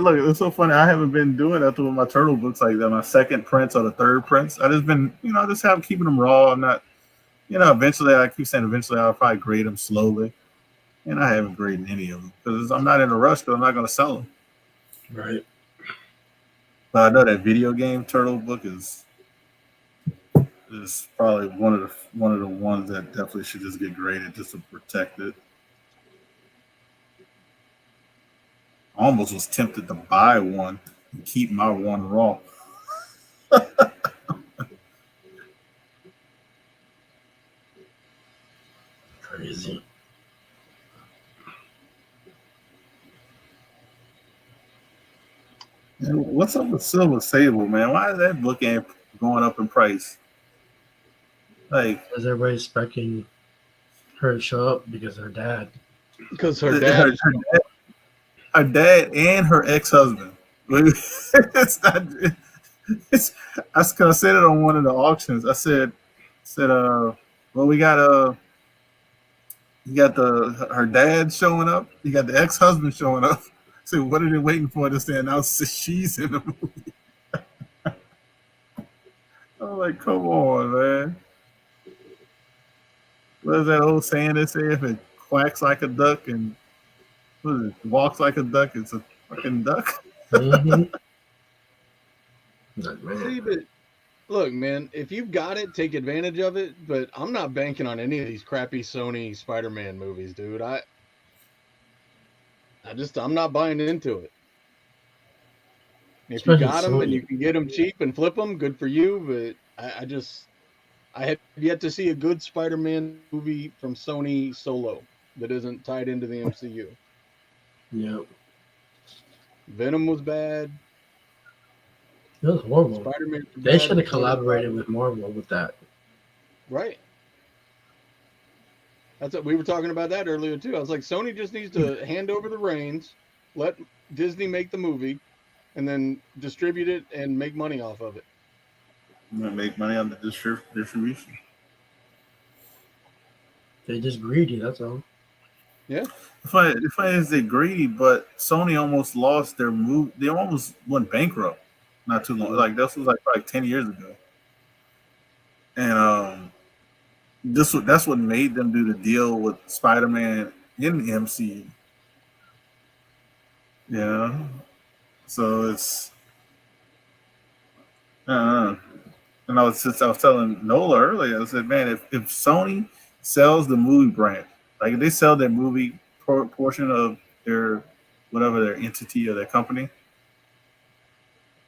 Speaker 1: look, it's so funny. I haven't been doing that with my turtle books like that. My second prints or the third prints. I just been, I just have keeping them raw. I'm not, eventually I keep saying eventually I'll probably grade them slowly. And I haven't graded any of them because I'm not in a rush because I'm not going to sell them.
Speaker 3: Right.
Speaker 1: But I know that video game turtle book is probably one of the ones that definitely should just get graded just to protect it. I almost was tempted to buy one and keep my one raw.
Speaker 3: Crazy.
Speaker 1: And what's up with Silver Sable, man? Why is that book ain't going up in price? Like,
Speaker 3: Because everybody's expecting her to show up because her dad.
Speaker 2: Because her dad.
Speaker 1: Her dad and her ex-husband. It's not. I was gonna say that on one of the auctions. I said, well, we got you got her dad showing up. You got the ex-husband showing up. So what are they waiting for to say now she's in the movie? I'm like, come on, man. What is that old saying they say? If it quacks like a duck and walks like a duck, it's a fucking duck.
Speaker 3: Mm-hmm.
Speaker 2: See, but look, man, if you've got it, take advantage of it. But I'm not banking on any of these crappy Sony Spider-Man movies, dude. I'm not buying into it. If you got them and you can get them cheap and flip them, good for you. But I have yet to see a good Spider-Man movie from Sony solo that isn't tied into the MCU.
Speaker 3: Yep.
Speaker 2: Venom was bad.
Speaker 3: It was horrible.
Speaker 2: Spider-Man.
Speaker 3: They should have collaborated with Marvel with that.
Speaker 2: Right. That's what we were talking about that earlier too. I was like, Sony just needs to hand over the reins, let Disney make the movie, and then distribute it and make money off of it.
Speaker 1: I'm gonna make money on the distribution.
Speaker 3: They just greedy. That's all.
Speaker 2: Yeah.
Speaker 1: The funny is they're greedy, but Sony almost lost their move. They almost went bankrupt not too long. Like this was like 10 years ago. And that's what made them do the deal with Spider-Man in the MCU. Yeah. So it's and I was telling Nola earlier, I said, man, if Sony sells the movie brand, like if they sell their movie portion of their whatever their entity or their company,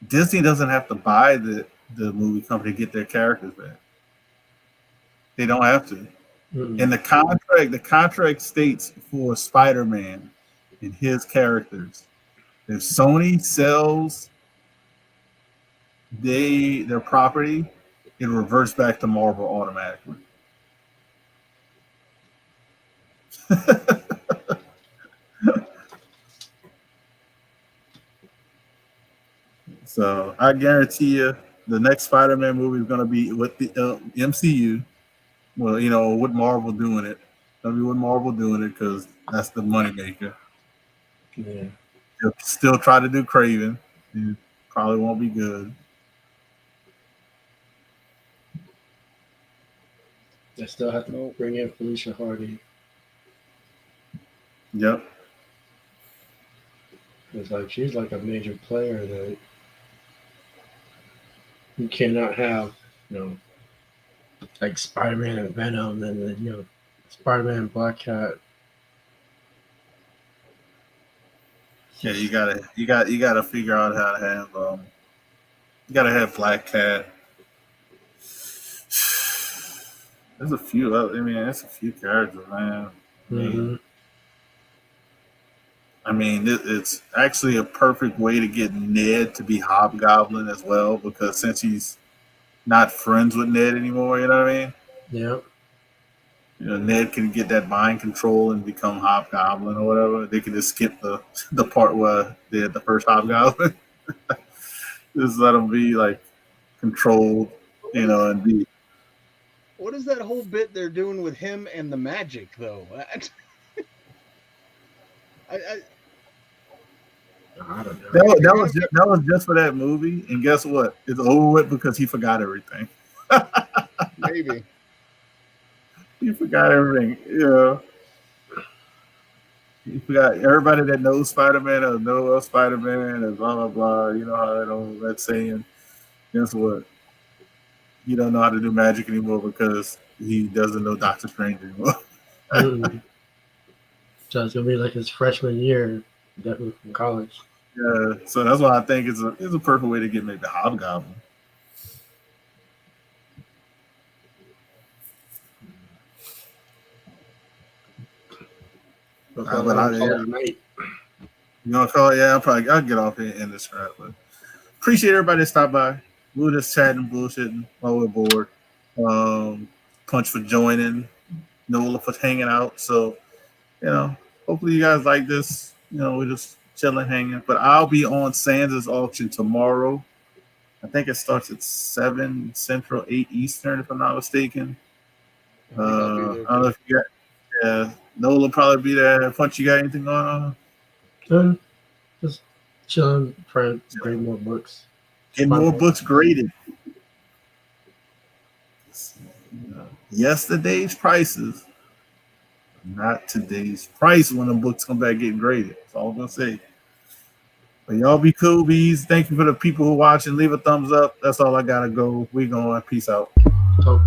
Speaker 1: Disney doesn't have to buy the movie company to get their characters back. They don't have to.
Speaker 3: Mm-mm.
Speaker 1: And the contract states for Spider-Man and his characters, if Sony sells their property, it reverts back to Marvel automatically. So I guarantee you, the next Spider-Man movie is going to be with the MCU. Well, you know, with Marvel doing it. It'll be with Marvel doing it because that's the moneymaker.
Speaker 3: Yeah.
Speaker 1: They'll still try to do Craven. It probably won't be good.
Speaker 3: They still have to bring in Felicia Hardy.
Speaker 1: Yep.
Speaker 3: It's like she's like a major player that you cannot have, you know, like Spider-Man and Venom, and then, you know, Spider-Man and Black Cat.
Speaker 1: Yeah, you gotta figure out how to have you gotta have Black Cat. There's a few other, there's a few characters, man.
Speaker 3: Mm-hmm.
Speaker 1: It's actually a perfect way to get Ned to be Hobgoblin as well, because since he's not friends with Ned anymore, you know what I mean?
Speaker 3: Yeah.
Speaker 1: You know, Ned can get that mind control and become Hobgoblin or whatever. They can just skip the part where they had the first Hobgoblin. Just let them be like controlled, you know, and be.
Speaker 2: What is that whole bit they're doing with him and the magic, though?
Speaker 3: I don't know.
Speaker 1: That was just for that movie, and guess what? It's over with because he forgot everything.
Speaker 2: Maybe
Speaker 1: he forgot everything. Yeah, he forgot everybody that knows Spider-Man or know of Spider-Man and blah blah blah. You know how that saying. Guess what? He don't know how to do magic anymore because he doesn't know Doctor Strange anymore.
Speaker 3: Mm-hmm. So it's gonna be like his freshman year, definitely from college.
Speaker 1: Yeah, so that's why I think it's a perfect way to get maybe Hobgoblin.
Speaker 3: But
Speaker 1: You know, call it? Yeah, I'll get off here and end this crap. But appreciate everybody that stopped by. We were just chatting, bullshitting while we're bored. Punch for joining, Nola for hanging out. So, you know, hopefully you guys like this. You know, we're just chilling, hanging. But I'll be on Sands' auction tomorrow. I think it starts at 7 Central, 8 Eastern, if I'm not mistaken. I don't know if you got. Yeah, Nola will probably be there. Punch, you got anything going on?
Speaker 3: Just chilling, trying to grade more books.
Speaker 1: Get more books graded. Yesterday's prices, not today's price when the books come back getting graded. That's all I'm gonna say. But y'all be cool, bees. Thank you for the people who watching. Leave a thumbs up. That's all I gotta go. We going. Peace out.
Speaker 3: So